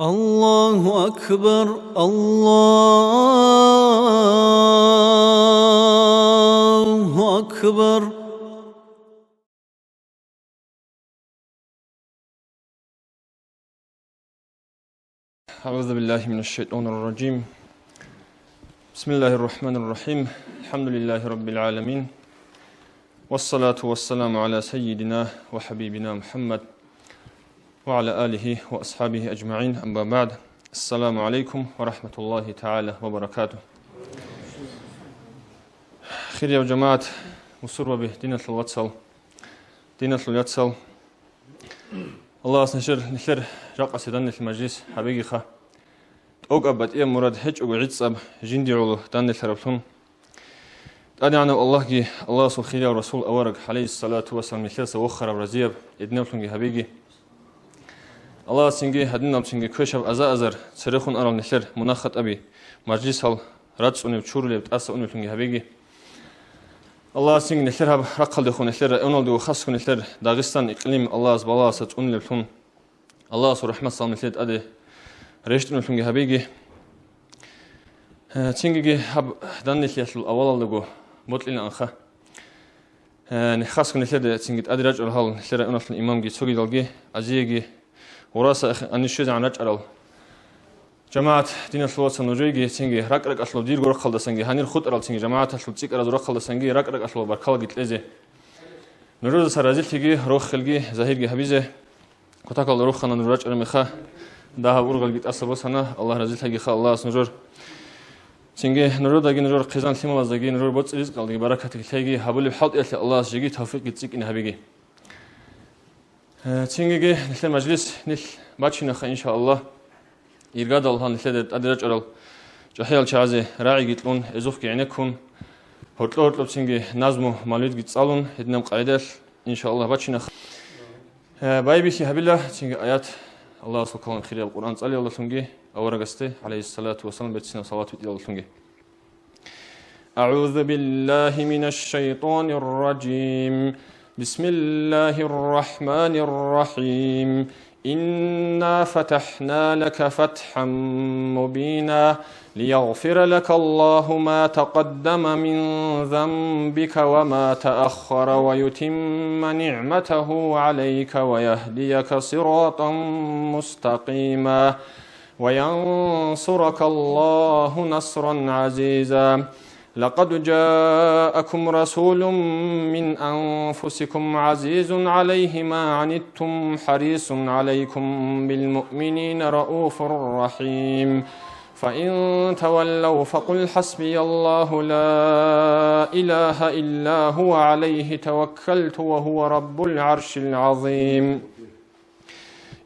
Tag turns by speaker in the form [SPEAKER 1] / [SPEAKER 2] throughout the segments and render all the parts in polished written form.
[SPEAKER 1] الله أكبر الله أكبر.
[SPEAKER 2] أعوذ بالله من الشيطان الرجيم. بسم الله الرحمن الرحيم. الحمد لله رب العالمين، والصلاة والسلام على سيدنا وحبيبنا محمد وعلى آله وأصحابه أجمعين. أما بعد، السلام عليكم ورحمة الله تعالى وبركاته. خير يا جماعة وسر به دينة الواتسال الله نشر رقع سيدان المجلس حبيقي خا أوقبت إيه مراد هج وعيد جندي علو دان الثربتون أنا عن الله سبحانه ورسول أورق عليه الصلاة والسلام مثل وخر برزيب إدنبتون حبيقي الله سنجي هدنا بسنجي كشف أزر سرخون أرال نشر مناخت أبي مجلس هال رادس أني بشور اللي بتأسى أني بتونجي حبيقي الله سنجي نشر هب رقل دخون نشر أنالدو خاص كون نشر داغستان إقليم الله سبحانه ستون لبتون الله سرحمة صام نشر أدي ريشت أني بتونجي حبيقي تنجي هب دان نشر الأول لجو بطلين أنخا نخاص كون نشر تنجي أدي رجل هال نشر أنا في الإمام جي سوقي دلجي أزيجي وراسة أني شو عن رجل جماعة دين الصلاة النجيجي تنجي رك أصل دير جرق خالد سنجي هني الخط أرال تنجي جماعة أصل تيك أرال جرق خالد سنجي رك أصل بركال جت لزه نرد سرازيل تيجي روح خلجي زهير جي حبيزه كتاك الله روح خنا نرج أرمخا ده أورجل جت أصل بس هنا الله رزيل تيجي خا الله سنجر تنجي نرد أجي نرد قزان ثم الله زجي نرد بس رزق الله بركة تيجي حبل بحط إلى الله زجي توفيق جتسيك إن حبيجي تنجي نحل مجلس نحل باتشنا خا إن شاء الله يرجع الله نحل أدرج أرال جحيل شعزة راعي جتلون إزوف كعنكون هرتلو تنجي نازمو مالود جتسالون هدنم قاعدة إن شاء الله باتشنا باي بيشي هبلا تنجي آيات الله سبحانه خير القرآن صلى الله تنجي أورجسته عليه الصلاة والسلام بتسنا صلاة الله تنجي أعوذ بالله من الشيطان الرجيم. بسم الله الرحمن الرحيم. إنا فتحنا لك فتحا مبينا ليغفر لك الله ما تقدم من ذنبك وما تأخر ويتم نعمته عليك ويهديك صراطا مستقيما وينصرك الله نصرا عزيزا. لقد جاءكم رسول من أنفسكم عزيز عليه ما عنتم حريص عليكم بالمؤمنين رؤوف رحيم. فإن تولوا فقل حسبي الله لا إله إلا هو عليه توكلت وهو رب العرش العظيم.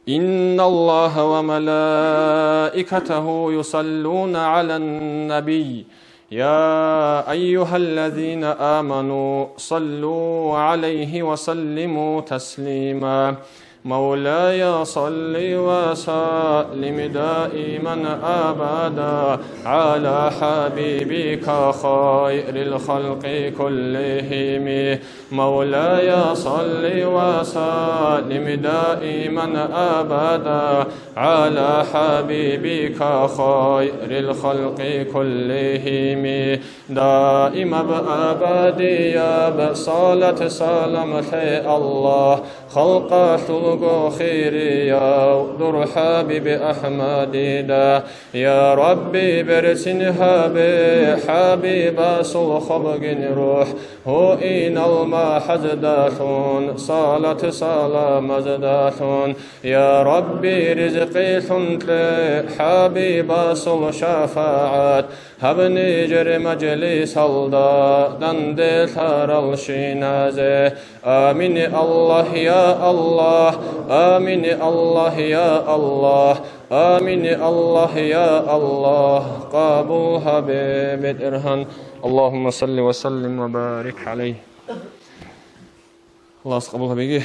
[SPEAKER 2] إن الله وملائكته يصلون على النبي يا أيها الذين آمنوا صلوا عليه وسلموا تسليما. مولاي صل وسلم دائما أبدا على حبيبك خير الخلق كلهم. مولاي صل وسلم دائما أبدا على حبيبك خير الخلق كلهم. دائما أبديا بصالة سلامة الله خلق خيري يا در حبيب أحمد دا يا ربي برسنها بحبيب صلخبق روح هو إن المحزداتون صلاة سلام زداتون يا ربي رزقي ثنت حبيب صل شفاعات هبني جر مجلس الدا دند ثار الشنازه. آمين الله يا الله آمين الله يا الله آمين الله يا الله قابلها بالإرهان. اللهم صل وسلم وبارك عليه. الله قبولها بيجي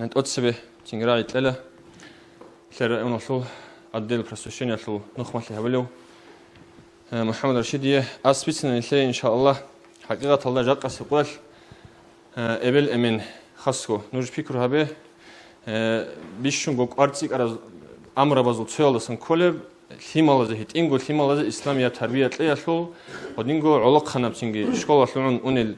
[SPEAKER 2] أنت أتسبه تنقرأ يتلله تلرأيون الله أدل برسوشين الله نخمة لهبلو محمد رشيدية أسبتنا لله إن شاء الله حقيقة الله جاء سقوال أبل أمين خاصه نرج فكره به بیشون گوک آرتیک أمر بزول سيال سنكولب ثيمال زهيت إنجو ثيمال زه إسلامية تربية لياشلو ودينجو علق خناب تيجي شكل شلون أنيل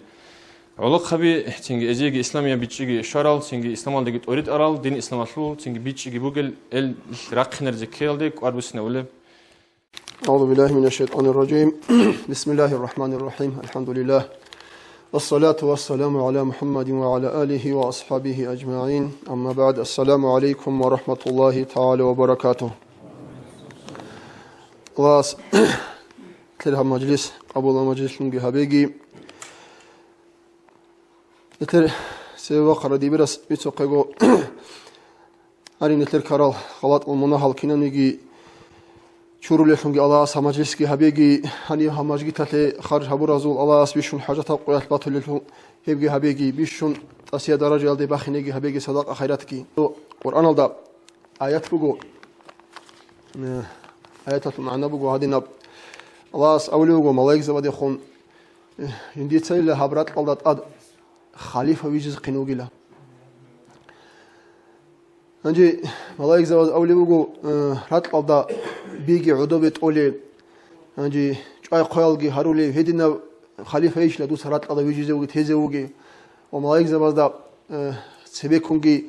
[SPEAKER 2] علق خبي تيجي أجيجي إسلامية بيجي شرال تيجي إسلام دقيت أريد أرال دين إسلام شلو تيجي بيجي بوجل الرقنر زكيل ديك وأربسنا ولا
[SPEAKER 3] أعوذ بالله من الشيطان الرجيم بسم الله الرحمن الرحيم الحمد لله والصلاة والسلام على محمد وعلى آله وأصحابه أجمعين أما بعد السلام عليكم ورحمة الله تعالى وبركاته Class تلها مجلس قبل مجلس لنجي هبيجي نتر سوى قردي برس بيتوقعو أري نتر كارل خلاط المناهل كنا نجي شورو لشونجي الله سمجلس كي هبيجي هني همجي تلي خارج هبو رزول الله بيشون حاجة تقوية الباطل لهم هبجي هبيجي بيشون تسيا درجة الدي باخنيجي هبيجي صداقة خيراتكي قرآن الدا آيات بقو آيات معنا بقو هذه نب الله أولي بقو ملاك زبادي خون يندي تسيل هبرات قلدات أد خليفة ويجز قنوجي له أنجي ملاك زباد أولي بقو رات قلدا بيجي عدوبة أولي أنجي جاي قيالجي هرولي هدينا خليفة إيش لدوس رات قلدا ويجز وجي تهزوجي وملاك زباد دا سبيكونجي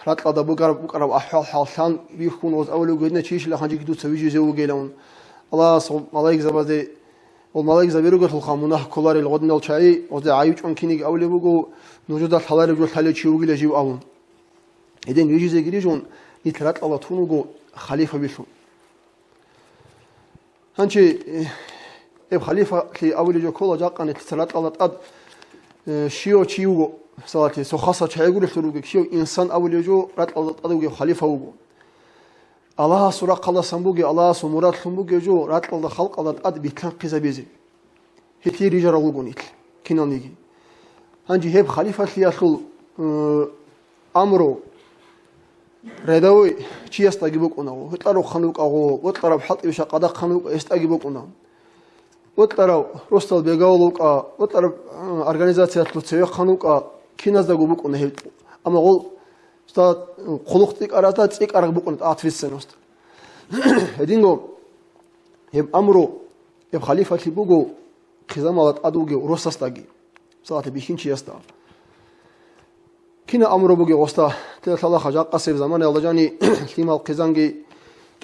[SPEAKER 3] رات قلدا بقرب أحوال حالشان بيكون وز أولي وجدنا شيء لخانجي كدوس ويجز وجي لون الله ملاك زباد والملاك زبيروجت الخامونة كلاري الغدنا الشاي وذا عيوش أنكيني أولي بقو نوجد الحلال يقول حلال شيء وجي لجيو أون إذن يجي زي جريجون نترات الله تونوجو خليفة بيشون هنشي إب خليفة كي أولي جو كولا جاق أن تترات الله تقد شيو شيوجو صلاتي سو خاصة شيء يقول يختاروجو شيو إنسان أولي جو رات الله تقدوجو خليفة وجو الله سورة الله سنبوجي الله سمرات سنبوجي جو رات الله خلق الله تقد بيتلان قزا بيزي هتي رجال وجونيت كنا نيجي هنجي هب خليفة اللي يدخل أمره رداوي شيء استجيبك أناه هتلارو خنوك أهو وتلارو بحط يوشا قدا خنوك استجيبك أناه وتلارو رستال بيجاولوك وتلارو أورجانيزاتيا تلتسوي خنوك كنا زجوبك أناه أما قول استاد خلقتك أرادت تيك أرجبك أناه أعتفيس سنوست هدينغو هب أمره هب خليفة اللي بوجو خزامات أدوجي ورستاجي صلاة بيشين شيء استا كنا أمره بوجي وستا تلا خجاق قصير زمان الله جاني كلمة القزانجي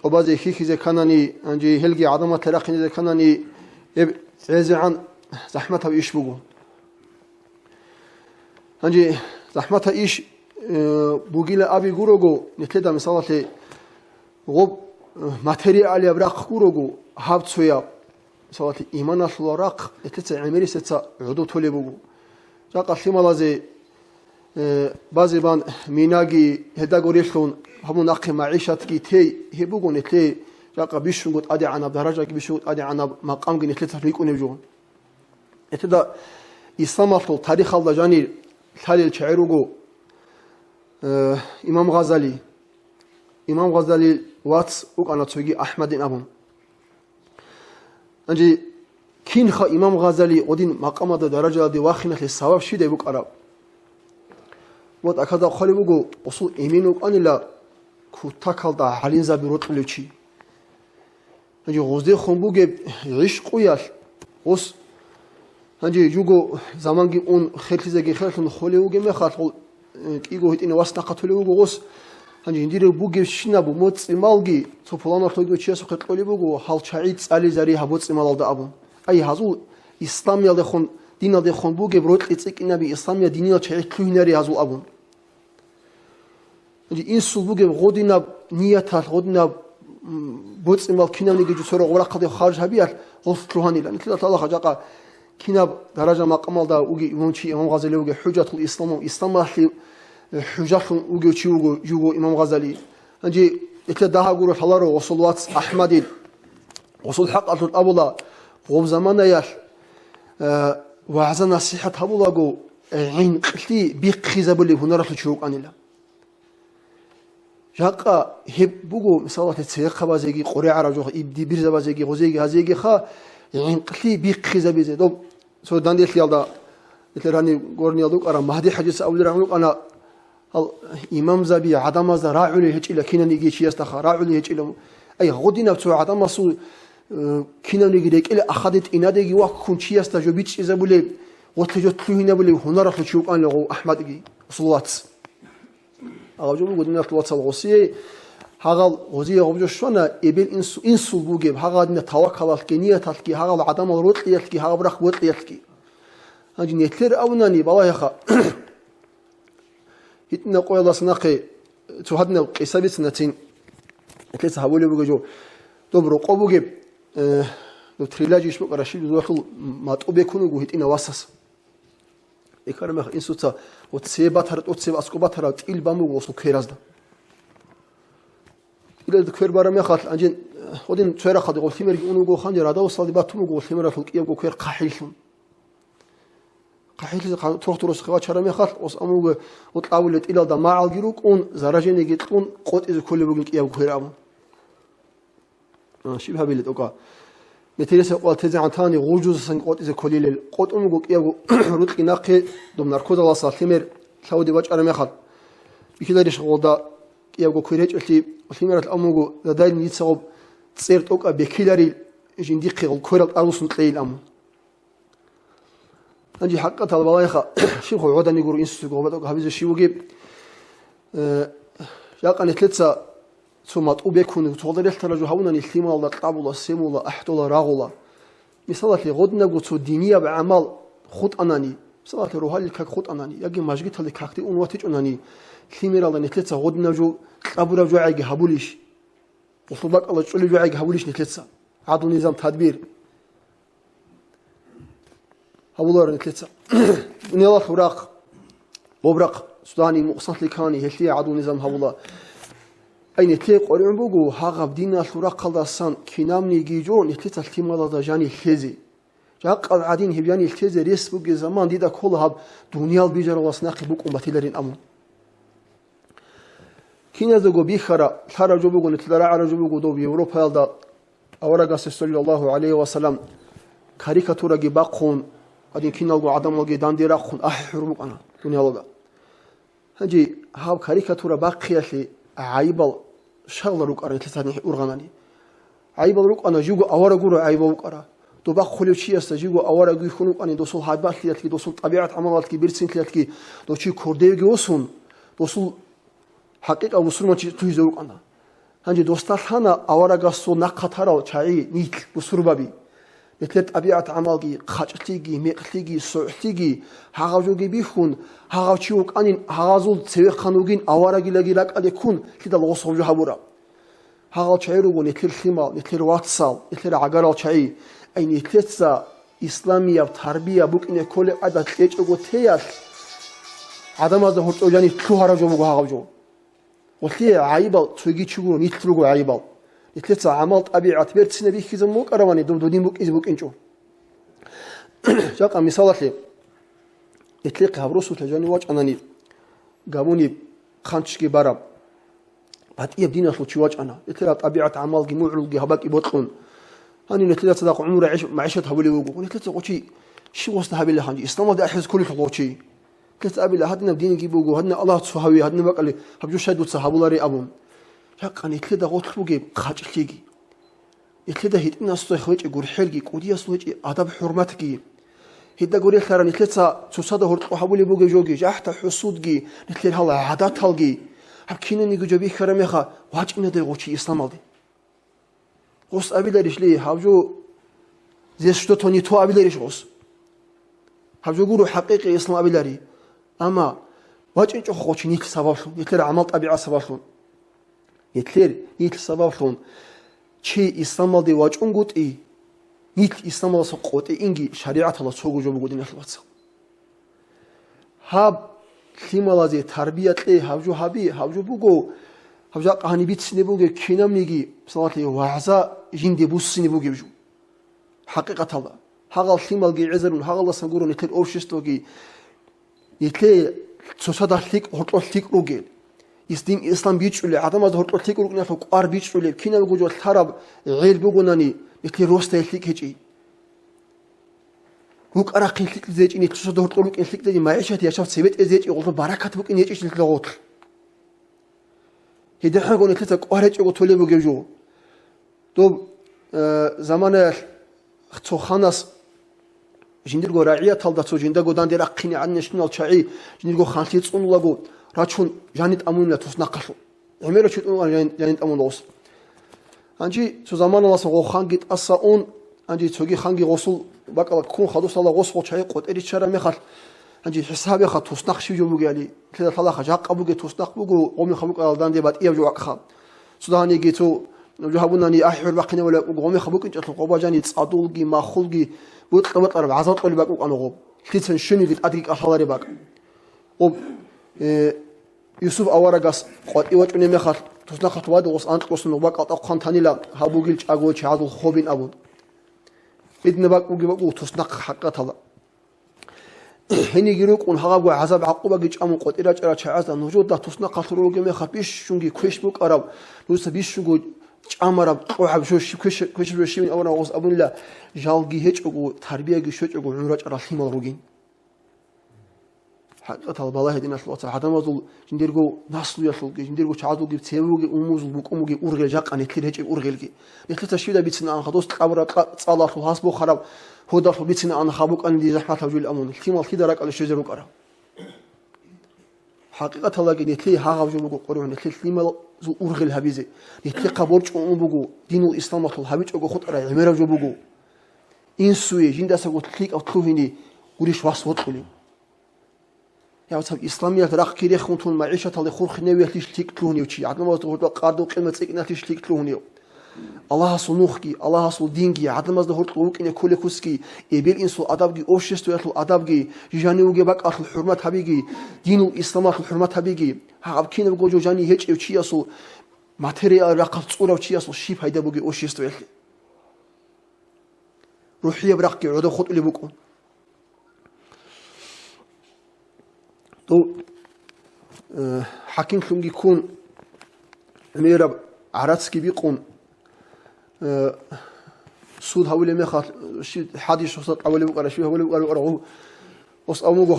[SPEAKER 3] أبازي خيخ زي كناني أنجي هلجي عظمة تلاقي زي كناني عز عن زحمتها بيش بوجو أنجي زحمتها إيش بوجي لأبي جوروجو نتلدا مثالة غب ماتريال يبرق جوروجو هابت سويا مثالة إيمان الشلراق نتلتا عمري ستا عدو تولي بوجو جاق الشمال زي بعضی بان میناگی هدا گوریشون همون نقل معیشت کی تی هبوگون تی جاق بیشون گفت عادی عناب درجه کی بیشون عادی عناب مقام کی نتلت تفریق نمیجون اتدا اسلام اصل تاریخ الله جانی تحلیل شعرو امام غزالی واتس وقنا توجي احمد ابون انجي كين خا امام غزالی ودين مقام درجه دی واخنه الثواب شيده بقرا وات أكذا خالبوجو أصول إيمانك أن لا كتاكل ده حالين زبيروت ملوشي هنجي غزدي خنبوجي عيش قوياش غص هنجي جوجو زمان جي أون خيرتي زي خيرتون خالبوجي ما خاطر إيجو هيت إنه واسطة قتلوجو غص هنجي ندير بوجي شنابو موت إمالجي سبحان الله تقول شيء سقط خالبوجو حال شعيد علي زري هبوت إمال ده أبون أي هذو إسلام يالخون دين ده خنبوجي بروت لتسك النبي إسلام يديني شعيد كليناري هذو أبون این سلوک غودینا نیت غودینا بوت امال کینام نگی جو سر غورا قدی خارج هبیات غلط روحانی لان تلا الله خجاقا کیناب درجه مقام دا اوگی امامچی امام غزالی اوگی حجت الاسلام اسلام اهل حجت اوگی چی اوگو جو امام غزالی انجی اتلا daha گورو حلارو وصلوات احمدی وصل حق ابولا غوب زمان یاش وعز نصيحه ابولا گو عين قلتي بيقخزبلي هنرت شروق انيلا جاقا هب بوجو مثلا تسيق بازيجي قرية عرجو يبدي بيرز بازيجي غزيجي هزيجي خا يعني قلتي بيقخز بيزي دوب سو داندي خيال دا مثل راني قرني يالوك أنا مهدي حديث أولي رحمك أنا имам заби адамазда раъули хечила кинаниги чиястаха раъули хечила ай година цо адамасу кинаниги рекиле ахадет инадеги вакун чияста жобичизабуле отлежо тлуинабуле хунарахлу чукан лего ахмадги сулват агажу година тлватсал госие хагал гозие гобжо шона эбел инсул буге хагадна таваккалат генияталки хагал адамал рутлиятки хагабрах бутлиятки анжи нетлер аунани балаяха hitna qoylasına ki tuhadna qisabitsna tin etlesa havole bugejo dobro qobuge do trilogy ishbo qarashi zoxul matobe kunugu hitina wasas ekarma insutsa otsebatar askobatar til bamugo osu kerazda ilad kverbarame khat anjin odin tsera khadi golfimergi unugo khanje rada usadi batumugo golfimera fulqiyago kver qahilsun قحيل تروح خوا شرمي خال أص أموج وطلعوا إلى ده مع الجروك أون زراجين يجتون قط إذا كل بقول كيا بخير شبه هبيلت أوكا نتيجة قال تزعل ثاني غوجوز سن قط إذا كل القط أموج كيا رود قناقي دم نركض على صالحمر ثودي وجه شرمي خال بكذا ليش غودا كيا بخيرج اللي مرت أموج لدايل يتصاب تصير أوكا بكيلاري جنديق الكورة أروس نتلاقي الأمر أنجي حقا طالبايخا شيخ عوداني يقولوا إنسو قوباتك هبيز الشيوغي ياقا نتلتسا ثم مطؤوب يكون تغضر يحترجو هونا نلتيما الله طابولا سيمولا أحتولا راغولا مثالة لغدنا قلتو دينية بعمال خط أناني مثالة روحالي كاك خط أناني ياقي ماجقيتها لكاكتي أنواتيج أناني ثيمير الله نتلتسا غدنا جو طابولا جو عاقي هبوليش وصلباك الله جعلي جو عاقي هبوليش نتلتسا عادو نظام تدبير هؤلاء نتلتسا نيلا خراق ببرق سوداني مقصد لكاني هلتي عدو نظام هؤلاء أي نتلق قريم بوجو هاغب دينا الخراق قلدسان كنامني جيجو نتلتسا التيمالا دا جاني الخزي جاق العادين هبياني الخزي ريس بوجي زمان ديدا كلها دنيا البيجر واسناقي بوك أمبتيلرين أمون كينا زوجو بيخرا ثرى جوبوجو نتلرا على جوبوجو دو بأوروبا دا أورجاس صلى الله عليه وسلم كاريكاتورا جباقون هذه كنا نقول عدم وجه دانديرا خون حرمك أنا دنيا لوجا هنجي هاب كاريكاتورا باقية لي عيبال شغلة روك أرنت لساني أورغاناني عيبال روك أنا جوجو أورا جورا عيبال روك أرا تو بخلي شيء استجيبو أورا جوي خونك أنا دوسول حبات ليتكي دوسول طبيعة عملاتكي بيرسين ليتكي دوشي كورديجي وصون دوسول حقيقة وصول ما تيجي أنا هنجي دوستال هنا أورا جاسو نقطارو شاي نيت وصور بابي نتلت طبيعة عملي خاطرتيجي مقتيجي سوحتيجي هاغوجوجي بيخون هاغوشيوك أنين هاغازول تسوي خانوجين أوراجي لاجي لك أديكون كده الوصف جهبورا هاغال شعيرو نتل خيمة نتل واتسال نتل عقارال شعي أي نتلتسا إسلامية وتربية بوك إن كل عدد تيج أقول تياس عدم هذا هو يعني تلوهارا جو مجو هاغوجو وتلي عيبال تيجي تشوفو نتلوجو عيبال نتلتسا عملت أبيعت بيرت سنة بيك كذا موك أرواني دودين بوك إز بوك إنشو جاك مثالات لي نتلقي هبروسو تلجاني واج أناني قابوني خانشكي بارب بعد إيه بدينا أخلو واج أنا نتلقي طبيعة عمل جي موعلو جي هباك يبطلون هاني نتلقي صداق عمر معيشة هبولي وقو ونتلقي قوشي شو وصل هبي اللي خانجي إسلام ده أحس كل خلوشي نتلقي أبي الله هدنا بدينا جيبوقو هدنا الله تسوهوي هدنا بقى اللي هبجو شادو تسهبولاري أبون يقعني كده غوتلوجي خاطرتيجي يتلدا هيت الناس تخويج يقول حلقي قودي أصلوج أدب حرمتكي هيدا قولي خيرا نتلتا تصاد هرت وحبولي بوجي جوجي جحت حسودجي نتلي هلا عادات هالجي حكينا نيجو جبي خيرا مخا واج إن ده غوتشي إسلام عليه غوس أبي ليش ليه هاوجو زي شتو توني تو أبي ليش غوس هاوجو قولوا حقيقي إسلام أبي لاري أما واج إنش غوتشي نيت سبابشون يتلي عملت أبي عصباشون يتلير نيت سبابشون شيء إسلام دي واج أنقط إيه نيت إسلام الله سقط إنجي شريعة الله سوق جو بقولين الواتس هاب خيمة لازم تربية ليه هاوجو هابي هاوجو بقول هاوجا قاني بيت سني بقول كينام نيجي صلاة ليه وعزا جندي بوس سني بقول بجو حقيقة الله هاغال خيمة لجي عزرون هاغال الله سنقولون نتل أوشستوجي نتل تصدق ليك هرطل ليك روجل إسلام إسلام بيجولي عدم هذا هرطل ليك روجنا فقار بيجولي كينا بقول الحرب غير بقولناني يتلي روستا يتليك هجي وكأنا قلت زيج إني تصدق تقولك إن لك معيشة يا شفت سبت زيج يقول بركة بك إني إيش للغوت هيدا حاجة قلنا تلتك أهرج يقول تولي بجوجو دوب زمان تو خانس جندرجو راعية تلدا تو جندرجو دان دير أقيني عن نشنال شعي جندرجو خانتيت أون لاجو راتشون جانت أمون لا تصنقلو عمره شو تقول جانت أمون لوس أنجي تو زمان الله سو خانجت أصاون أنجي توجي خانجي غسل بقى كون خدوس الله غسل شعي قط إريد شرا مخل أنجي حسابي خد تصنق شو جو مجالي كذا طلع خجاق أبوجي تصنق بوجو قومي خبوك على دان دي بعد إيه جو أخا سوداني جيتو جهابوناني أحير بقينا ولا قومي خبوك إنت القبا جاني تصادولجي ما خلجي وطلبت أربع عزات اللي بقى أنا غوب كتير شنو اللي أدرك أشهر بقى وب يوسف أورجاس قد إيواتني مخال تصنع خطوات وص أنت قصنا بقى أتقن تاني لا هابوجيل أقول شيء هذا خوبين أبود إدنا بقى تصنع حقة الله هني يجروك ونهاب وعذاب عقوبة جيش أمون قد إيرج إيرج عزا نوجود ده تصنع خطروج مخال بيش شونجي كويش بوك أراب لوس بيش شونجو أمرا وحب شو كويش بيشي من أونا وص أبون لا جالجي هيج أقو تربية جيش أقو عمرج رحيم الروجين حقيقة الله هدينا الله هذا ما زول جنديرجو نسلو يسلو جنديرجو شعادو جيب تسوي أموز بوكمو جي أورجل جاك أن يكير هيج أورجل جي نخلي تشويه بيتنا عن خدوس قبر صلاة وحاسبو خراب هو دخل بيتنا عن خابوك أن دي زحمة توجيه الأمون الكلمة كده راك على شجرك أرى حقيقة الله جي نتلي هاغ جو بوجو قرون نتلي كلمة زو أورجل هبيزة نتلي قبورج أم بوجو دين الإسلام طول هبيج أجو خط أرى عمره جو بوجو إنسوي جند أسقو تليك أو تلوهني وليش واسوت خلي يا وصل إسلامية راق كيري خونتون معيشة اللي خور خنوية ليش تليك تلوهني وشي عدنا ما تقول قادو قيمة سيكنا ليش تليك تلوهني الله صنوخكي الله صدينكي عدنا ما تقول تقولك إن كل كوسكي يبيل إنسو أدابجي أوشيستو يطلع أدابجي جانيوجي بق أصل الحرمة هبيجي دين الإسلام أصل الحرمة هبيجي هابكين بقول جاني هيج وشي أصل ماتيريال راق تصورة وشي أصل شيب هيدا بقي أوشيستو يطلع روحية براقي عودو خط اللي بكون تو حكيم خلنجي يكون ميرب عراتسكي بيقون سود هولي مخات شيء حادث وسط أولي بقرا شيء هولي بقرا وص أموجو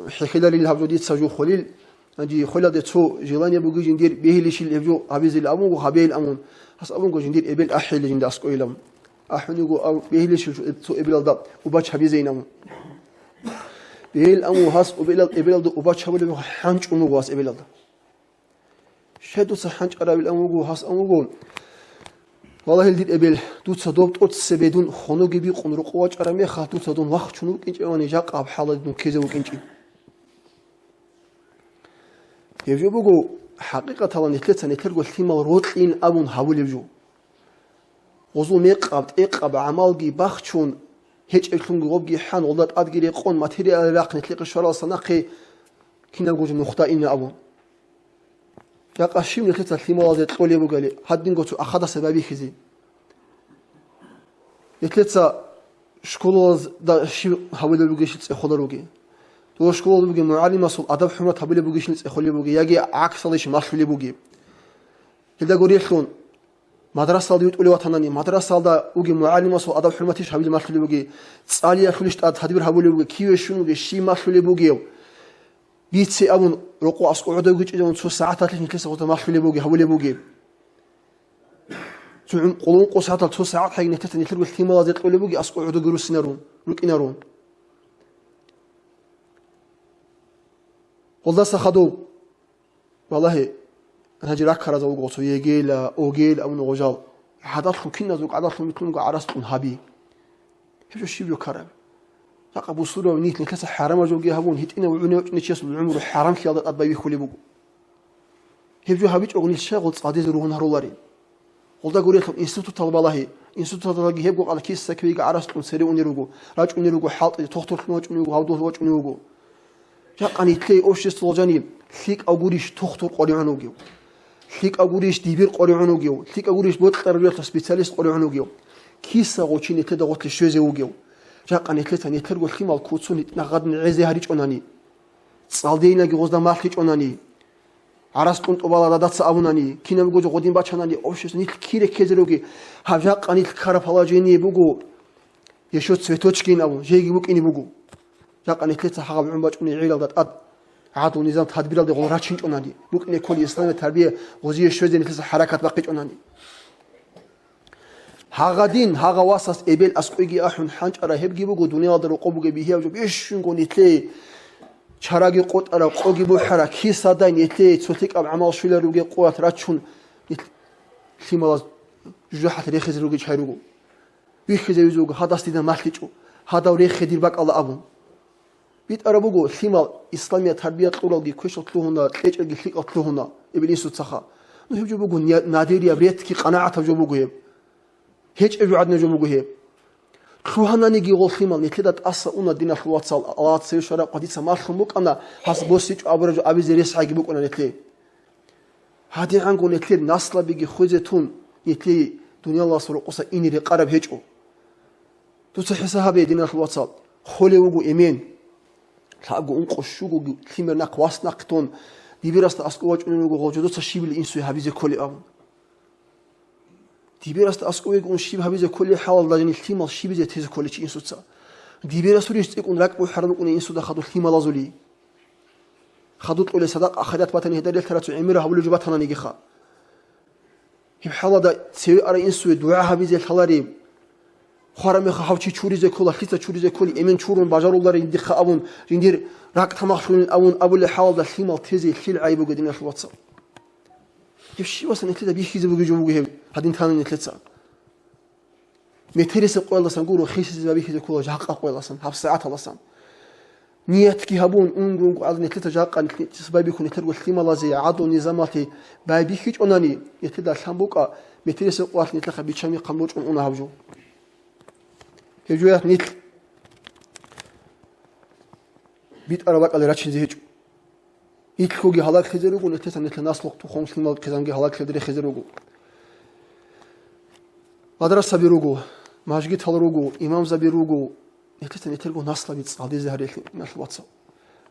[SPEAKER 3] حخلال اللي هبجو ديت سجو خليل عندي خلال ديت سو جيلاني بوجي جندير به اللي شيء هبجو هبيز الأموجو هبيل الأمون هس أموجو جندير إبل أحيل اللي جند أسكو إلهم أحنيجو أو به اللي شيء سو إبل الضب وباش هبيزين أمون بيل أمو هاس إبل دو وباش هبل حنج أمو هاس إبل دو شدو سحنج أرى بالأمو هاس أمو والله الدين إبل دو تصدق توت سبيدون خنو جبي قنر قواج أرى مي خاتو تصدقون وقت شنو كنج أواني جاك أب حالة دون كذا وكنج يبجو بقو حقيقة طبعا نتلت نتلقى الثيم الروتين أبون حول يبجو وزو ميقابت إقاب عمال جي بخشون هيج الكون غوبجي حان ولات أدقي يقون ماتيريال راق نتلقى الشرع صناقي كنا نقول نخطا إن أبون يقع شيء من الثلاثة الثيمة زي تقولي بقولي هادين قلتوا أخذ سبابي خزي الثلاثة شكول دا شيء حاول بقوليش تأخذ روجي تو شكول بقولي معلم أصل أدب حمرة حاول بقوليش تأخذ بقولي يجي عكس ليش ما خلي بقولي هذا قولي شلون مدرسة ديوت أولي وطناني مدرسة دا وجي معلم أصل أدب حمرة تيش حاول ما خلي بقولي تسألي أخليش تهدبر حاول بقولي كيف شنو شيء ما خلي بقولي بيتسي أبون رقو أسقو عدو جيج إذا سو ساعات ليش نكلس قلت ما خلي بوجي حولي بوجي سو قلون قو ساعات سو ساعات حي نتتني تلقى الثيمة زي تقولي بوجي أسقو عدو جروس نارون لك إنارون والله سخدو والله أنا جراك خرج أو قصو يجيل أو جيل أو نغجال حدث كنا زوج عدث مثلهم عرستون هابي كيف الشيء يكرر لقى بوصله ونيت نكسر حرام جوجي هبون هيتنا وعنا نتشيس العمر حرام كي هذا أبى يخلي بوجو هبجو هبيج أغني الشغل صادز روحنا هرولاري والله قولي لهم إنستوت طلب الله إنستوت طلب الله هبجو على كيس سكبي عرستون سري ونيروجو راج ونيروجو حاط تختار خنوج ونيروجو هودو هوج ونيروجو جاءني تلاقي أوشيس الوجاني ثيك أقوليش تختار قاري عنوجو ثيك أقوليش ديبير قاري عنوجو ثيك أقوليش بود تربية سبيتاليست قاري عنوجو كيس غوتشين تدا غوت للشوزي وجو جاء نتلت نتلقى الخيمة الكوتسون نغاد نعزي هريج أناني صالدينا جوزنا مالك أناني عرستون طبعا دات سأبوناني كنا بقول قديم باتشاناني أوشيس نيت كيرة كذلوجي هجاء نيت كارب هلاجيني بقول يشوت سويتوشكين أبو جيجي بوك إني بوجو جاك أنا ثلاثة حاجة بعمر بجوني عيلة ودات أد عادوا نظام تدبير ده غوراتشين أنادي بوك إني كل إسلام التربية وزي شوية ثلاثة حركات باقي أنادي هاغدين هاغا واساس إبل أسقيجي أحن حنج أرهب جيبو جو دنيا درو قبو جبيه وجو إيش نقول نتلي شراجي قط أرا قوجي بو حرا كيسا داين نتلي تسوتك أب عمال شوية روجي قوات راتشون ثيمالاز جوحة ريخز روجي شهروجو بيخز يزوج هذا استيدا مالكيجو هذا وريخ دير باك الله أبو بيت أربوجو ثيمال إسلامية تربية طولوجي كوش طلوهنا تيجي خلق طلوهنا إبليس تسخا نهب جوبوجو ناديريا بريتكي قناعة جوبوجو هيب هيج أجو عدنا جوبوجو هيب خوهنا نيجي غول ثيمال نتلدت أصلا أنا دينا خلواتسال الله تسير شراب قديسة مالهم بوك أنا حس بوسيج أبرج أبي زريس حاجي بوك أنا نتلي هادي عنكو نتلي ناسلا بيجي خوزتون نتلي دنيا الله سر قصة إني رقارب هيجو تسحسها بيدينا خلواتسال خولي وجو إيمان تلاقو أنقشوجو ثيمر نقواس نقطون ديبيرست أسقواج أنو غوجو تشيب الإنسو هابيز كل أب ديبيرست أسقواج أن شيب هابيز كل حال لجن ثيمال شيب زي تيز كل شيء إنسو تسا ديبيرست ريست يكون راكبو حرب أن إنسو دخلوا ثيمال لازولي خدوت أول صدق أخذت باتني هداية ثلاثة عميرة هقول جبتها نيجي خا هي حالا دا سوي أرى إنسو دعاء هابيز الحلاري خارم خاوچی چوری زکولا خیت چوری زکولی امین چورون بازارولار این دخا ابون جندیر راک تماخشون ابون ابول حال ده خیمال تیزی خیل عیبو قدیم الواتساب يفشي وصل نتلدا بيخيز بوجي جوجه هادين ثاني نتلتا متريس قوي لسان قولوا خيس بيخيز كولا جاق قوي لسان هاب ساعات لسان نيتكي هبون اونغو على نتلتا جاق سباي بيكون نتلو خيمه لازي عادو نظاماتي باي بيخيج اوناني يتلدا شامبوكا متريس قوي نتلخا بيچامي قموج اون هاوجو هجويات نيت بيت أربعة على راتشين زهجو يتلقي حلاك خزروجو نتلتا نتلناس لقطو خمس لما كزانجي حلاك خدري خزروجو مدرسة بيروجو ماجي تالروجو إمام زبيروجو نتلتا نتلقو ناسلا بيت صادي زهري ناس واتساب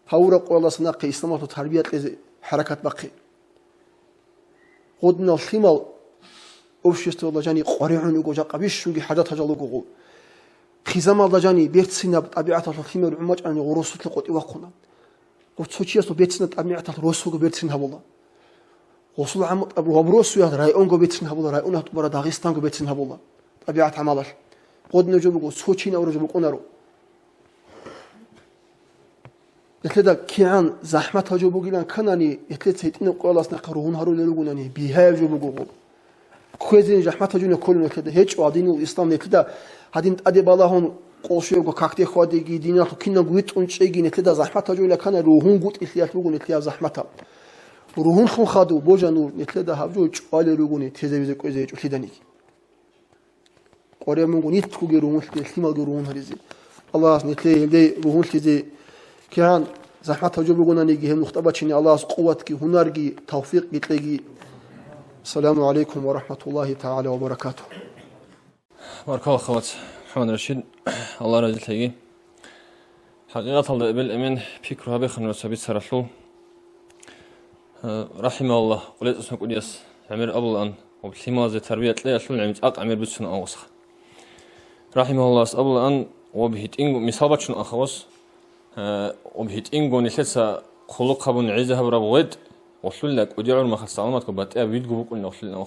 [SPEAKER 3] هاورا قولا سناقي إسلامات وتربية لزي حركات باقي قدنا الخمال أوشيستو الله جاني قريعون يقول جاق بيش شوقي حاجات هجالوجو خزام الله جاني بيرتسينا بطبيعة الخمال عماج أني غروس تلقط إواقنا وتسوتشيستو بيرتسينا بطبيعة الروسو بيرتسينا هبولا وصل عم أبو هبروس ويا رايون جو بيتسينا هبولا رايون هتبرا داغستان جو بيتسينا هبولا طبيعة عمله قدنا جوبو سوتشينا ورجوبو قنارو يتلدا كيان زحمة هجوبو جيلان كناني يتلد سيتين قولاس نقرون هارو للوجوناني بيها جوبو جو كويزين زحمة هجونا كلنا يتلدا هيج وعدين الإسلام يتلدا هادين أدي بالهم قوشيو جو كاكتي خادي جدينا كنا قويت أنشيجين يتلدا زحمة هجونا كان روحون قوت إثيات لوجون إثيات زحمة روحون خون خادو بوجا نور نتلدا هبجو چوال روغوني تيزي كويزي چوليداني قوريا مونغو نيت كوغي روحون خيمال روحون هريزي الله نتلي يلدي روحون تيزي كان زحمة هجو بغوناني جهم نختبا چيني الله قوتكي هنرغي توفيق يتلغي السلام عليكم ورحمة الله تعالى وبركاته
[SPEAKER 2] بارك الله خوات محمد رشيد الله رجل تيجي حقيقة الله إبل أمين فكرها بخن وسبيت سرحلو رحمه الله وليس اسمه قديس عمر أبو الآن وبالحماية زي تربية لا يشلون عميد عمر بسنا أوسخ رحمه الله أبو الآن وبهت إنجو مثابتشون أخوص وبهت إنجو نحسها خلقها بن عزها برابويد وصل لك وديعوا ما خص علامات كبات أبيد جبوك ولا وصل لنا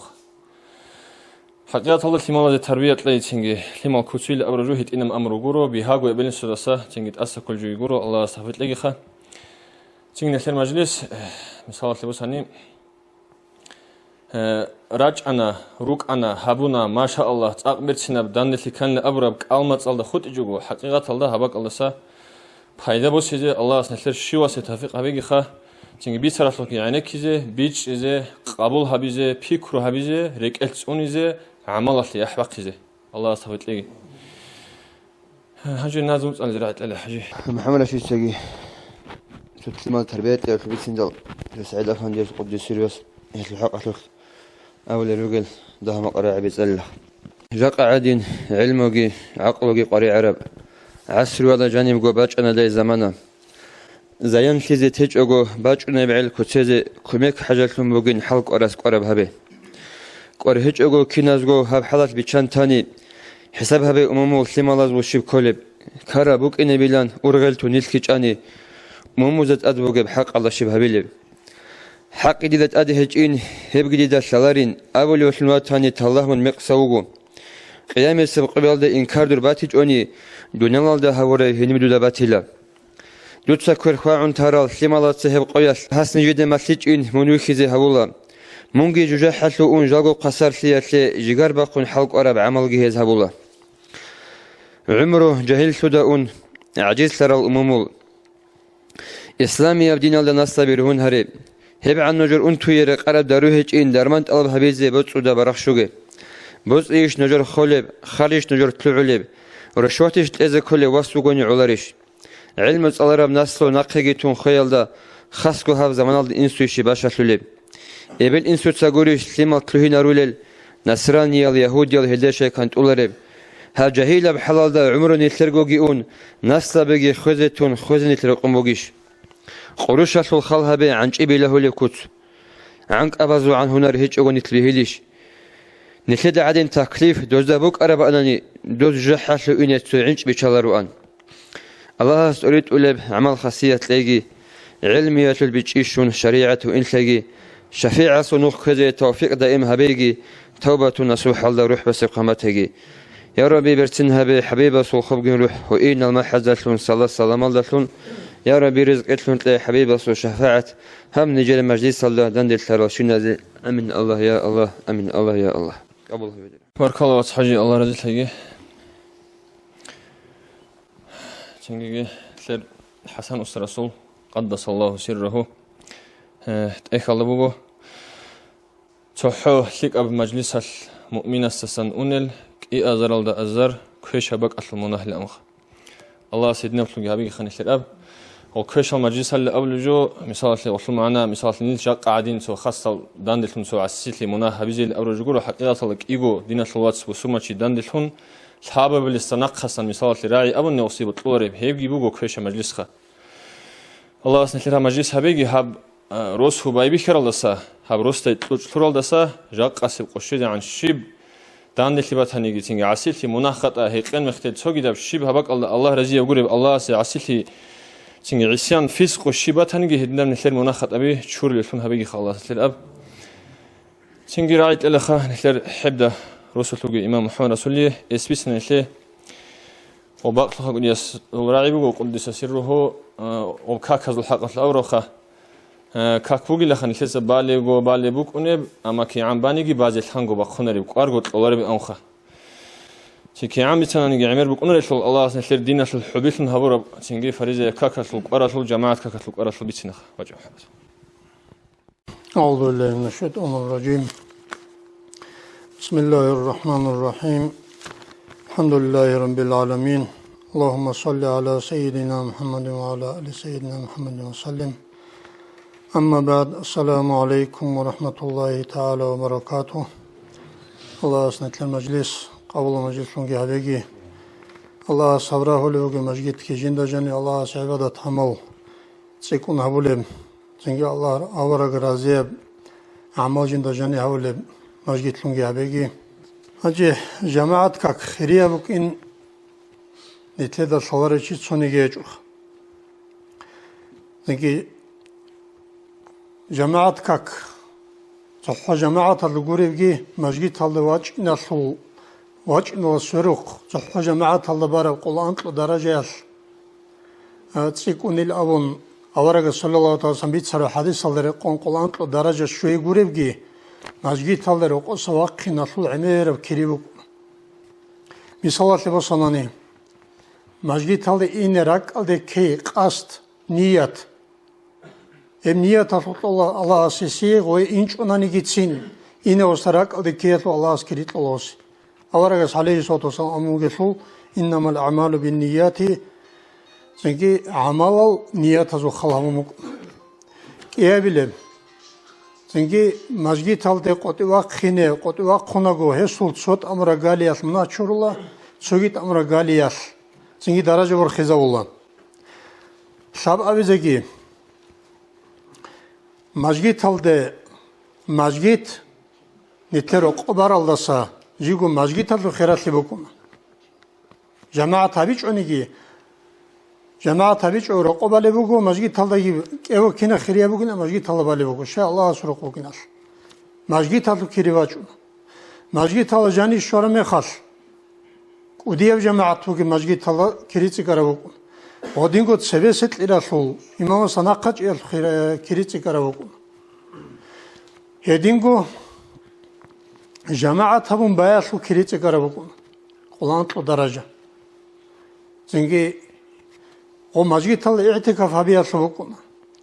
[SPEAKER 2] حقيقة الله الحماية زي تربية لا يتشنجي الحماية كوتشيل أبرجوهت إنما أمر جورو بهاجو يبين السداسة تنجد أسا كل جو جورو الله صحفت لقي خا تنجد نحل مجلس مثال لبساني راج أنا روك أنا هابونا ما شاء الله تأقبل سناب دان اللي كان لأبرب كألمات الله خد إجوجو حقيقة الله هباك الله سا فايدة بس إذا الله سنحلر شيوا ستوفيق هبيجي خا تنجي بيسرح لك يعني كذا بيج إذا قبول هبيزه بيكرو هبيزه ريكلت أون إذا عمل اللي أحبق إذا الله صفت لي حاجة نازم على زراعة الله حاجة
[SPEAKER 4] محمد رشيد ساقي تسمى تربية في بيت سندل سعيد أفندي قدس سيريوس الحق أخلق أول الرجل ده مقرع بيتسلح جاق عادين علموجي عقلوجي قري عرب عصر ولا جانب جو باج أنا ده زمانه زين كذا تيج أجو باج أنا بعل كتير كميك حاجة لهم بوجين حلق أراس قرب هبه قرهج أجو كناز جو هب حلت بيشان تاني حسابها بأممو سلمالاز وشيب كولب كارا بوك إن بيلان أرغلتو نيلكيجاني مموزت أدوغب حق الله شبه بيلب حق جديدة أدهجين هب جديدة سلارين أول وسلماتاني تالله من مقصوغو قيام السبق قبل ده إنكار در باتج أني دونال ده هوري هنمدو ده باتيلا دوتسا كرخواعون تارال سلمالات سهب قياس حسن جدا مسيج إن منوخيزي هولا مونجي جوجا حسو اون جاغو قصار سياسي جيغار باقون حلق أراب عمل جهاز هبولا عمره جهل سوداون عجيز سر الأمومول إسلامي أبدين الله نصلا برهون هرب هب عن نجر أن توير قرب دروهج إن درمانت ألب هبيزي بوت سودا برخشوغي بوت إيش نجر خولب خارج نجر تلعلب ورشواتش تأذى كل واسوغوني علارش علم الألرب نصلو نقهجي تون خيال دا خاصكو هاف زمان الإنسويشي باشا سلب إبل إنسو تساقوريش سليمال تلوهين أرولل نصراني اليهودي الهداشي كانت أولارب ها جهيلة بحلال دا عمرو نتلرقوغي اون نصلا بگي خوزتون خوزن نتلرقم بوغيش قروش أصل خالها بي عنج إبي له لكوت عنك أبازو عن هنار هيج أغو نتلهيليش نتلد عدين تكليف دوز دا بوك أربا أناني دوز جحاش لؤينة عنج بيشالارو أن الله سأريد أولب عمل خاصية تلاقي علمية البيتشيشون شريعة وإن تلاقي شفيعة صنوخ كذي توفيق دائم هبيجي توبة نصوح الله روح بس قامتهجي يا ربي برتنها بحبيبة صوخب روح وإن المحزة صلى الله عليه وسلم يا ربي رزق إتلون تلاقي حبيبة صو شفاعة هم نجل مجلس الله دندل تراشين هذا أمين الله يا الله أمين الله يا الله قبل
[SPEAKER 2] بارك الله وتحجي الله رضي تلاقي تنجي سر حسن أسر رسول قدس الله سره تأخ الله بوجو تحو لك أب مجلس المؤمن السسن أنل كي أزر الدا أزر كيش هبك أصل مناه لأمخ الله سيدنا بسلوك هبيك خنيش الأب وكيش المجلس اللي قبل جو مثال اللي وصل معنا مثال اللي شق قاعدين سو خاصة داندلهم سو عسيت لي مناه هبيزي الأول جوجو حقيقة لك إيجو دين الواتس وسمة شي داندلهم صحابة بالاستناق خاصة مثال اللي راعي أبو نوصيب طلوري هيجي بوجو كيش مجلس خا الله سنتلها مجلس هبيجي هب روس هو بايبي خيرالدسا هب روس تطلورالدسا جاق قاسب قشيد عن شيب داند اللي بتهنيجي تيجي عسيل لي مناخة هيقين مختل سوقي ده شيب هبك الله رزي يقول الله سي عسيل لي تيجي عصيان فيسق وشيب بتهنيجي هدنا من خير مناخة أبي شور للفن هبيجي خلاص للأب تيجي راعي الأخ نخير حبده رسول الله إمام محمد رسول الله إسبيسنا نخير وباقي خلق يس وراعي بقول قدس سره وكاكز الحق الأوروخة كاكوجي لخن خلص بالي بوك أنيب أما كي عم بانيجي بعض الحنجو بخنري وأرجوت الأورب أنخه تكي عم بتنانيجي عمر بوك أنري شل الله سنخير دينا شل حبيث هبورب تنجي فريزة كاكس القرص الجماعة كاكس القرص بيتنخ وجه
[SPEAKER 5] أعوذ بالله من الشيطان الرجيم بسم الله الرحمن الرحيم الحمد لله رب العالمين اللهم صل على سيدنا محمد وعلى آل سيدنا محمد وسلم أما بعد السلام عليكم ورحمة الله تعالى وبركاته الله أسنت المجلس قبل مجلس لنجي هبيجي الله صبره لوجه مجد كي جند جني الله سعبادة حمو تسيكون هبولم تنجي الله أورق رازيب أعمال جند جني هبولم مجد لنجي هبيجي أجي جماعة كاك خيرية بكين نتلدى صلاري چيت سوني جيجوخ تنجي جماعة كاك صحة جماعة اللي بجي مسجد اللي واجن والسروق صحة جماعة اللي بارا قل أنت درجة تسيكون الأون أورق صلى الله عليه وسلم بيت سر حديث اللي قل أنت درجة شوي بجي مسجد اللي رقص واقي نصل عمير بكريبك مثال اللي بصناني مسجد اللي إن رك اللي كي قصد نية Emniyet Allah'a sesi koy inç onani gitsin. Yine o sarak adikiyetli Allah'a skiritli olsun. Avaragas aleyhissalatu vesselam amugesul innamal a'malu bin niyati. Çünkü amal niyet azu khalamuk. İyi bilim. Çünkü masjid aldı qotuva khine qotuva qonago hesul sot amra galiyas mnaçurullah. Sogit amra galiyas. Çünkü daraja var khizavullah. Sab avizeki مسجد هالده مسجد نتلر قبر الله سا جيكو مسجد هالده خيرات لبكم جماعة تابيج أنيجي جماعة تابيج أو رقبة لبوجو مسجد تلاقي أو كنا خيرية بوجنا مسجد تلا بالبوجو شاء الله سرق بوجنا مسجد تلا كيريواجو مسجد تلا جاني شورم خاص وديو جماعة بوجي مسجد تلا كريتي كربوجو ودينغو تسبيست إلى شو إمام صناقة إلى كريتي كربوجو هدينغو جماعة تبون بايشو كريتي كربوجو قلانت درجة زنجي ومسجد تلا اعتكاف هبيا شبوجو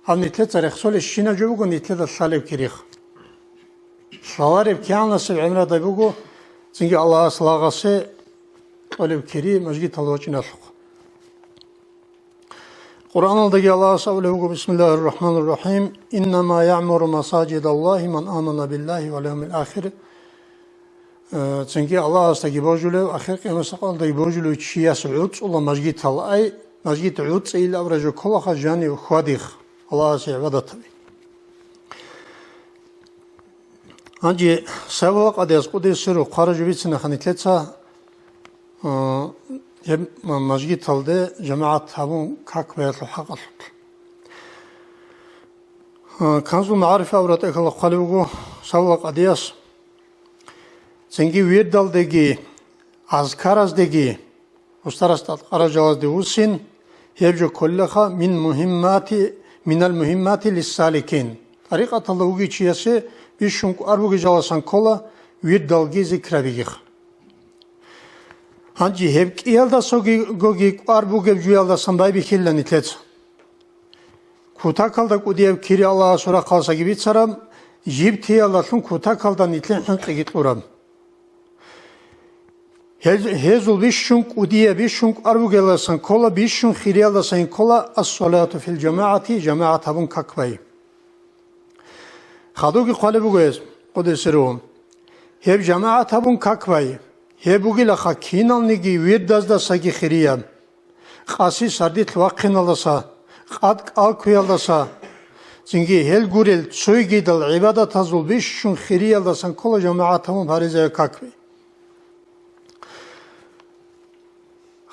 [SPEAKER 5] هم نتلت تاريخ سول الشينا جوجو نتلت الصالب كريخ صوارب كيان نصب عمره دبوجو زنجي الله صلاغسه طالب كريم مسجد تلا وجنا شو قرآن الله سبحانه بسم الله الرحمن الرحيم إنما يعمر مساجد الله من آمن بالله واليوم الآخر çünkü Allah astagi bojulu akhir qiyam saqal da bojulu chiya suud Allah masjid talay masjid uud ila avraju kolla jani khwadikh Allah ibadat anji sabaq ades qudi siru qaraju bitsina khanitletsa مسجد تلده جماعت همون کاک بیت الحق شد. کنزو معرفه اورات اکل خالوگو سوالق ادیاس. زنگی ویردال دگی azkaraz degi ustarastat aracağız diyorsun hepsi kollaha minel mühimmati lissalikin. Tarikatallah ugi çiyasi bir şunk arbugi javasan kola virdalgi zikrabigih. Hangi hep iyalda sogi gogi arbugi juyalda sanday bir killen itlet. Kutakalda kudiyev kiri Allah'a sonra kalsa gibi saram jibti Allah'ın kutakaldan itlen hankı git uram. Hezul bishunk udiye bishunk arbugellasan kola bishunk khiriyallasan kola as-salatu fil cemaati cemaat habun kakbay. Khadugi qalebuges qodesirum. Heb cemaat habun kakbay. Hebugila khakinalnigi virdazda sagi khiriyam. Qasi sardit waqinallasa qad alkuyallasa çünkü hel gurel soygidal ibadat azul bishunk khiriyallasan kola cemaat habun farize kakbay.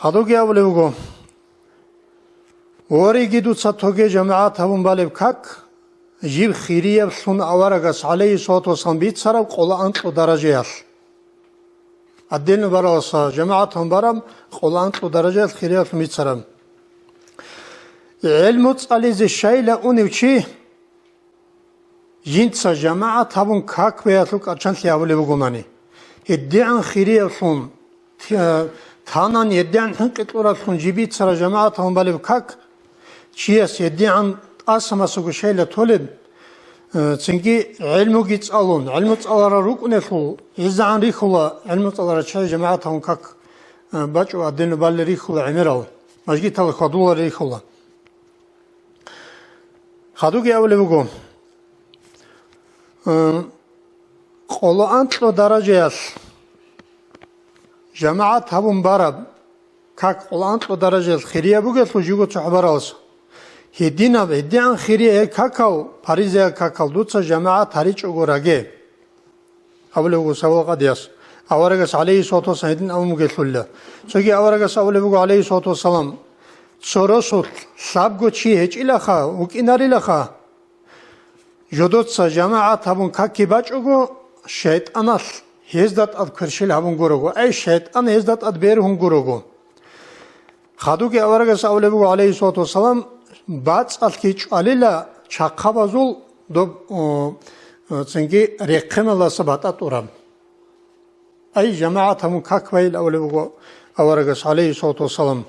[SPEAKER 5] Hadogi avlevugo. Ori gidutsa toge cemaat havun balev kak. Jib khiriyev sun avaragas aleyhi salatu wasalam bit sarav qola antlo darajeyas. Addin barasa cemaat havun baram qola antlo darajeyas khiriyev sun bit sarav. Ilmut alizi şeyle univçi jintsa cemaat havun kak beyatluk açantli avlevugo mani. İddian khiriyev sun Tanan yeddian hankit uratun jibit sara cemaat havun balev kak çiyas yeddian asaması gu şeyle tolib çünkü ilmu git alun ilmu alara ruknetul izan rikula ilmu alara çay cemaat havun kak bacu adını balle rikula emiral majgit al khadula rikula khadugi avlevugo qola antlo darajeyas Cemaat havun barab kak olan o derece khiriye bu gel tujugo çabar alsa. Hedina ve diyan khiriye kakao Paris'e kakao dutsa cemaat hariç ogorage. Avle bu savqa diyas. Avaragas aleyhi salatu wasallam amu gesulla. Çünkü avaragas avle bu aleyhi salatu wasallam sorosut sabgo çi hiç ilaha ukinar ilaha. Jodotsa cemaat havun kakki baç ogo şeytanas Hezdat ad kırşil havun gurugu. Ay şeytan hezdat ad beri hun gurugu. Khadugi avaragas avlebu aleyhi salatu wasalam bats al kiç alila çakabazul do çünkü reqqem Allah sabatat uram. Ay cemaat hamun kakbayil avlebu avaragas aleyhi salatu wasalam.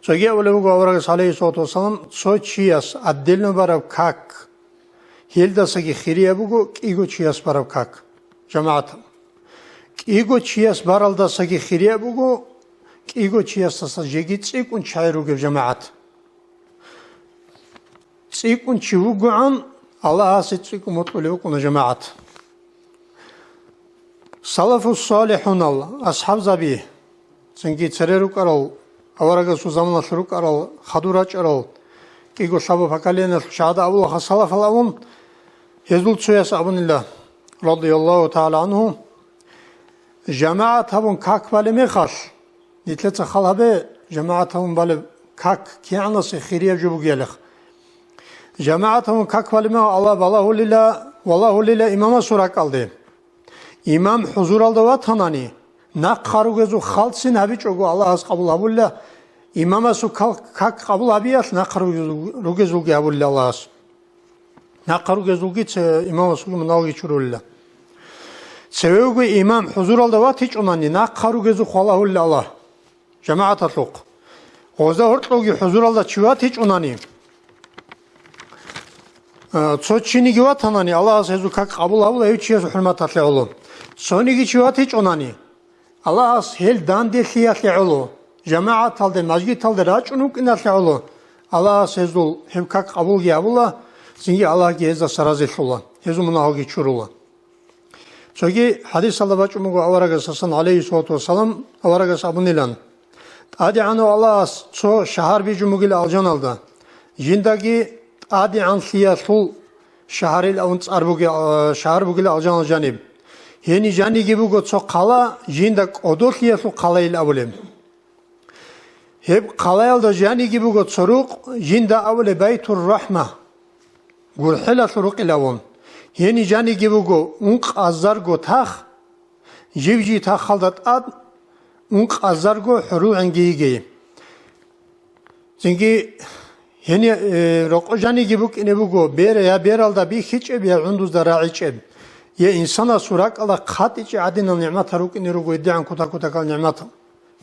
[SPEAKER 5] Çünkü avlebu avaragas aleyhi salatu wasalam so çiyas addilnu barav kak. Hildasagi khiriye bugu igo çiyas barav kak. Cemaat. Ego çiyas baralda sagi khiriye bugu ego çiyas sa jegit ikun çayru ge cemaat. Ikun çuguan Allah asit ikum mutlu kun cemaat. Salafus salihun Allah ashab zabi. Çünkü çereru karal avaraga su zamanla şuru karal khaduraç aral ego sabu fakalena şada Allah salaf alavun hezul çuyas abunillah radıyallahu ta'ala anhu cemaat havun kakbali mekhas نتلت خلابه جماعتهم بالي كاك كيانس خيرية جبو جيلخ جماعتهم كاك بالي ما الله والله لله إمام سورة قلده إمام حضور aldı vatanani nak karugezu khalsin habi çogu Allah az kabul abulla İmama su kak kabul abiyat nak karugezu ki abulla Allah az nak karugezu ki imama su mnavi çurulla sebebi imam huzur aldı vat hiç onani nak karugezu Allahu Allah cemaat atluk oza ortlogi huzur aldı çivat hiç onani Çoçini gibi vatanani Allah az hezu kak kabul abulla hiç yesu hürmet atlı olun Soniki çivat hiç onani Allah az hel dande siyasi olu. Cemaat aldı, masjid aldı, raç unuk inatli olu. Allah az hezul hem kak kabul giyabullah. Zingi Allah giyezda sarazet olan. Hezu muna hogi çurula. Çünkü hadis Allah baçumugu avaragas Hasan aleyhissalatu vesselam avaragas abunilan. Adi anu Allah az ço şahar bir cumugil alcan aldı. Jindagi adi an siyasul şaharil avunç arbugi şahar bugil alcan alcanib. Yeni cani gibi gotso kala jindak odosliyasu kalayil avulem. Hep kalayalda cani gibi gotsoruk jinda avule baytur rahma. Gurhela suruk ilavon. Yeni cani gibi go unk azar go tah jivji tah haldat ad unk azar go huru engiyi. Çünkü yeni roko cani gibi kine bu go bere ya beralda bir hiç ya unduzda ra'iç eb. Ya insana surak Allah kat içi adinal nimet haruk inirugu iddian kuta kal nimet.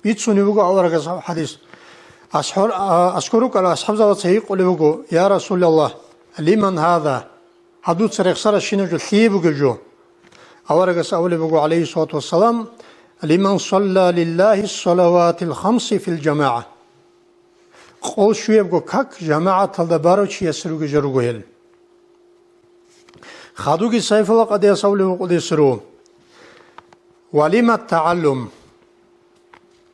[SPEAKER 5] Bitsuni bugu avaraga hadis. Aşkuruk ala ashab zavat sahiq uli bugu ya Resulallah liman hada hadut sarık sara şinucu thiye bugu jo. Avaraga sa'uli bugu aleyhissalatu vesselam liman salla lillahi salavatil khamsi fil cema'a. Qol şuye bugu kak cemaat alda baroçi yasirugu jarugu hel. خادوكي سيف الله قد يصول وقد يسرو ولما التعلم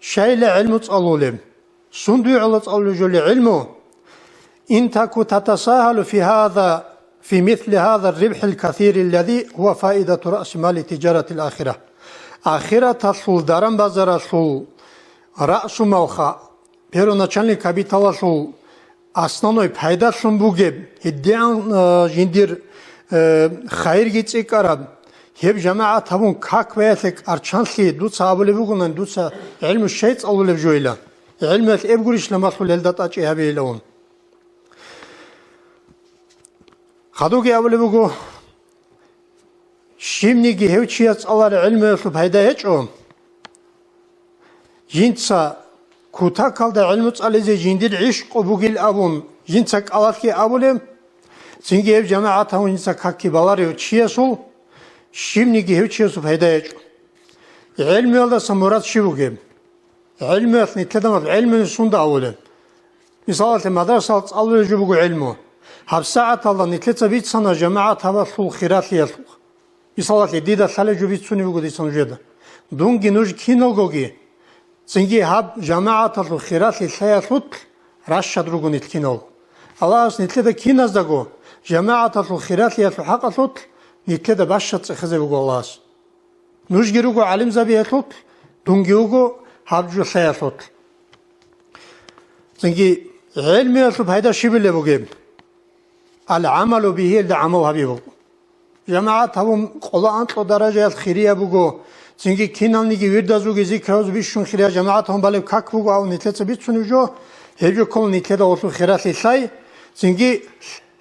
[SPEAKER 5] شيء علم تصلولم سندو على تصلول علمه إن تكو تتساهل في مثل هذا الربح الكثير الذي هو فائدة رأس مال تجارة الآخرة آخرة تصل دارم بازار تصل رأس موخا pero начальник капитала تصل основной пайда сумбугеб идеан жиндир خیر گیت اکرام هب جماعت همون کاک ویتک ارچانسی دوت سابلی بگونن دوت علم الشیط اول بجویلا علم الابگوریش لمسول الدات اچی هبی لون خدوگی اول بگو شیمنی گیهو چیات الله علم الفل پیدا هچون جنسا کوتا kaldı علم العلم جندیر عشق بگیل ابون جنسک الله کی ابولم Çünkü ev cemaat hamı insan kakki balar çiyesul şimdi ki çiyesul fayda et. İlmi yolda samurat şibu gibi. İlmi yolda nitledemez. İlminin sunda avulun. Misalatı madrasat alıyor cubugu ilmu. Hapsaat Allah nitletse bit sana cemaat hava sul khirat yesul. Misalatı dida sale cubit suni bugu disan jeda. Dungi nuj kinogogi. Çünkü hab cemaat sul khirat yesayasut raşşadrugu nitkinol. Allah as nitlede kinazdago. جماعة الخيرات هي الحق صوت نكده باشط خزي الله نوجيروغو علم زبيه صوت دونجيوغو حبجو سيا صوت زنجي علمي صوت هيدا شبل بوجيب العمل به العمل حبيبو جماعة هم قلان درجة الخيرية بوجو زنجي كينان نيجي ويردازوغي ذكرز بيشون خيرية جماعة هم بالي كاك بوجو أو نتلت بيتسونجو هيجو كل نتلت وصل خيرات لساي زنجي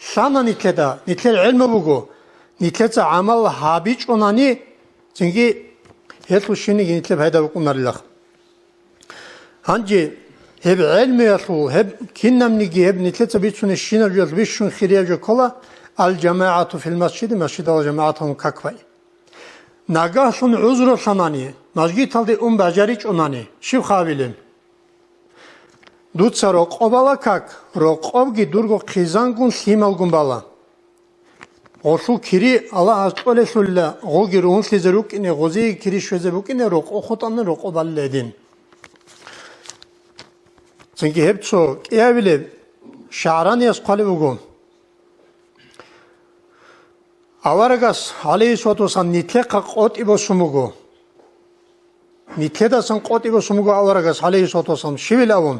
[SPEAKER 5] sana nitler ilmi bugu nitletse amal habiç onani çünkü her şimdi nitle fayda bukunlarlar hangi hep ilmi yasu hep kinnamnigi hep nitletse bir sunu şinacağız bir şun khiriyacı kola al cemaatu fil mescid al cemaatun kakvay nagasun uzru sanani masjid aldı bacariç onani şiv khabilin Dutsa roqobala kak roqobgi durgo qizangun simalgun bala Osu kiri Allah azqole sulla gogir uns lizeruk ine gozi kiri şözebuk ine roq oxotanı roqoballedin Çünkü hep çok evli şaran yazqali bugun Avaragas aleyhissalatu vesselam nitle qaqot ibosumugo نتلدسن قطيب سمو أورغس عليه الصلاة والسلام شبل أون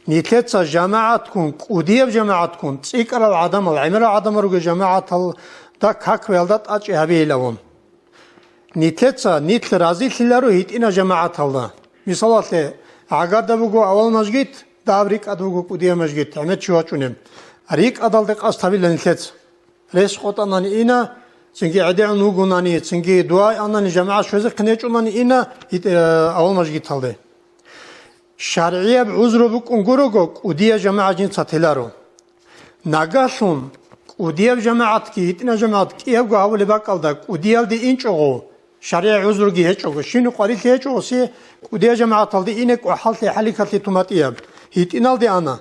[SPEAKER 5] نتلدس جماعتكم قديب جماعتكم تسيكر العدم العمر العدم رجع جماعة دا كاك ولدت أجي هبي لون نتلدس نتل رازي للرو هيت إنا جماعة الله مثالات أعقد دبوجو أول مجد دابريك أدوجو قديب مجد عمد شو هتشونم ريك أدلتك أستبيل نتلدس رئيس قطنا إنا çünkü adem nugunani, çünkü dua anani cemaat sözü kıneç onani ina avul masjid aldı. Şer'iye uzru bu kungurugok udiye cemaatin satılaro. Nagasun udiye cemaat ki itna cemaat ki evgo avul bakalda udiye de inçoğu şer'iye uzru ki heçoğu. Şimdi qaril heçoğu si udiye cemaat aldı inek o halti halikatli tumatiyab. Hitinaldı ana.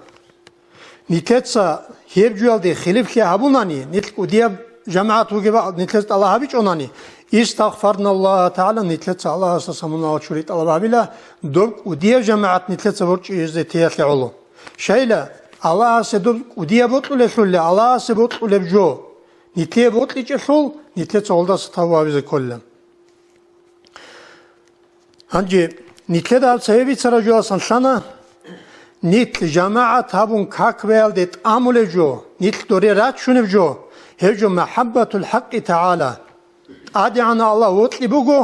[SPEAKER 5] Nitetsa hebcu aldı khilif ki habunani nit udiye جماعت وجب نتلت الله هبيج أناني استغفرنا الله تعالى نتلت الله سسمنا وشريت الله بابلا دوب وديا جماعت نتلت برج إزديات لعلو شيلا الله سدوب وديا بطل لسول الله سبطل لبجو نتلي بطل لجسول نتلت الله ستوا بز كلهم هنجي نتلت على سبب سرجوا سنشنا نتل جماعت هبون كاك بيلدت أمول جو نتل دوري رات شنو جو هجو محبة الحق تعالى أدعنا الله وطلبوغو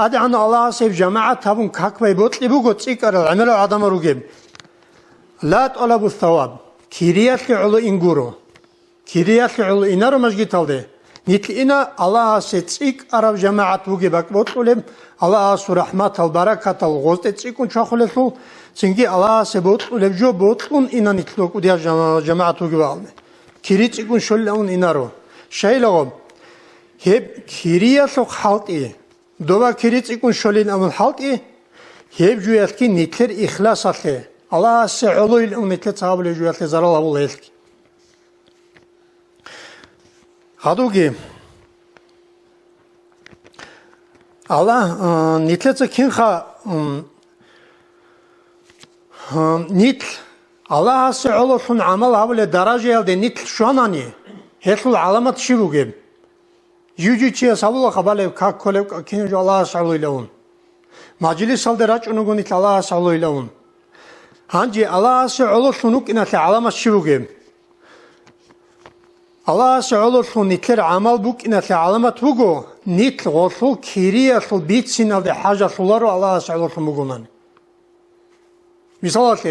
[SPEAKER 5] أدعنا الله سيف جماعة هبون كاكبا بوطلبوغو تسيكر العمل العظم رجيم لا طلبوا الثواب كيريات لعلو إنغورو كيريات لعلو إنارو مجد تلده نتلئنا الله سيتسيك أرب جماعة وجبك بوطلب الله سو رحمة البركة الغوزت تسيكون شاخلتو سنجي الله سيبوطلب جو بوطلون إنا نتلوك وديا جماعة وجبالنا كريت يكون شلون إنارو شيء لغم هب كريه سوق حالتي دوبا كريت يكون شلون أمن حالتي هب جويات كي نتر إخلاص عليه الله سعلو الأم نتر صعب لجويات لزرال أبو الله هادوجي الله نتر كين خا نتر الله سعلو شن عمل هؤلاء الدرجة يلدي نتل شاناني هتلو علامات شبوجيب يجي شيء سبلا قبله كاك كله كين جو الله سعلو يلون مجلس سالدراج ونقول نتل الله سعلو يلون هنجي الله سعلو شنوك نتل علامات شبوجيب الله سعلو شن نتل عمل بوك نتل علامات بوجو نتل غسل كيريا شل بيت سنال ده حاجة شلارو الله سعلو شن بوجونان مثالك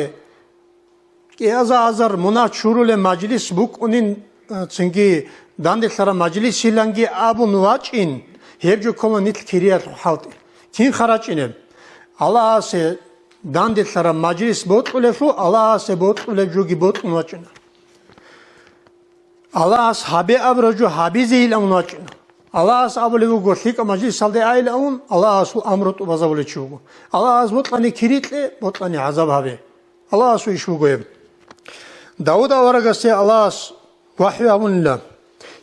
[SPEAKER 5] azar muna çurule majlis buk unin çünkü dandesara majlis silangi abu nuvaçin hebju kolonit kiriyat halt kin kharaçine Allah se dandesara majlis bot ulefu Allah se bot ule jogi bot nuvaçin Allah sahabe abraju habizil nuvaçin Allah sabule bu goslik majlis salde aile un Allah su amrut bazavule chugo Allah botlani kiritle botlani azab habe Allah su işu goyeb Davud avaragası Allah vahyi amunla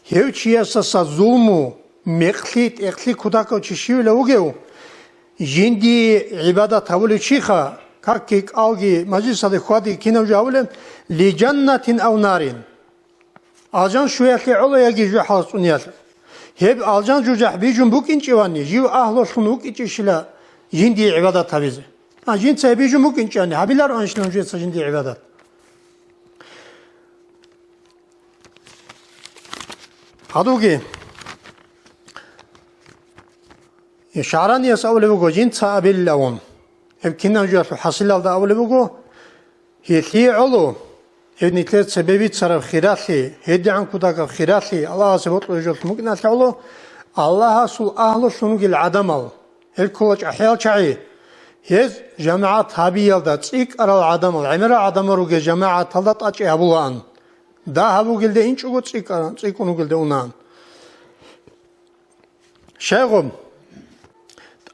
[SPEAKER 5] hevçiye sasa zulmu meklit ekli kudaka çişiyle ugeu jindi ibadat havlu çiha kakik algi majlisade khadi kinav javlem li jannatin aw narin aljan şuyaki olaya gizu hasuniyat hep aljan jujah bijun bukin çivani jiv ahlo sunuk içişla jindi ibadat tabizi ha jin sebijun bukin çani habilar anşlan jindi ibadat هادوگی شعرانی از اولی بگو جین صابیل لون هم کنن جوار حاصل دا اولی بگو هی علو هی نیتلت سببی صرف خیراتی هی عن کودک خیراتی الله سبحانه وتعالى ممکن است علو الله سول اهل سنگل عدمال هل کلش احیال چای هز جماعت هابیل دا تیک ارال عدمال عمر عدمارو که جماعت هلت اچ ابوان دا هبو گلده این چوگو تیکونو گلده اونان شیخم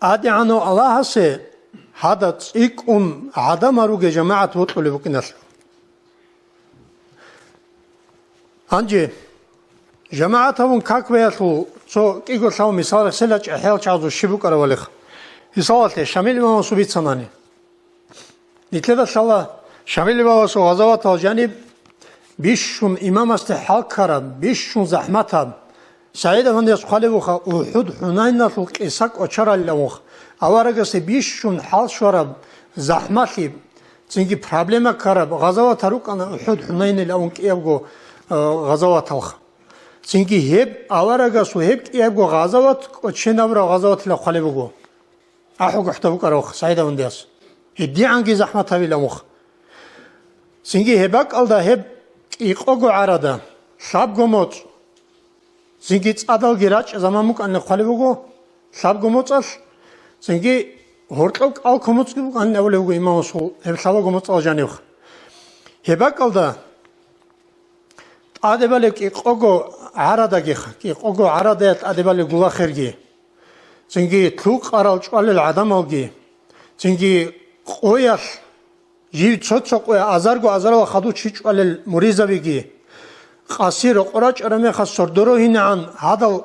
[SPEAKER 5] آدی عنو الله سه هذا تیکون عدم رو که جماعت وطلو بکنش هنجی جماعت همون کاک بیاتو سو ایگو ساو مثال سلچ احیال چازو شبو کرا ولخ مثالته شامل ما صوبیت سنانی نیتلده شالله شامل ما سو غزوات الجانب بیشون امام است حال کرد بیشون زحمت هم Said Efendi'ye khalevuha Uhud Hunayn'nasıl qisaq oçarallawux. Avaragası bişun hal şorab zahmatli. Çünkü problema karab gazavat arukana Uhud Hunayn'il avun qiyabgo gazavat alx. Çünkü hep avaragası hep qiyabgo gazavat oçenavra gazavat la khalevugo. Ahu guhtabu karawx Said Efendi'yas. Hiddi angi zahmat avilamux. Çünkü hebak alda hep iqogo arada. Şab gomot. Çünkü adal giraç zamanmuk anne khalevugo şab gomotsal. Çünkü hortluk al komuts gibi anne avlevugo imam sol hep şaba gomots aljanıx. Hebak alda adebalek iqogo arada gix. Iqogo arada adebale gula khergi. Çünkü tluk aral çualel adam algi. Çünkü qoyar jiv çotçok ve azargo azarva khadu çualel murizavigi. Qasir qoraç arame khasordoro hinan hadal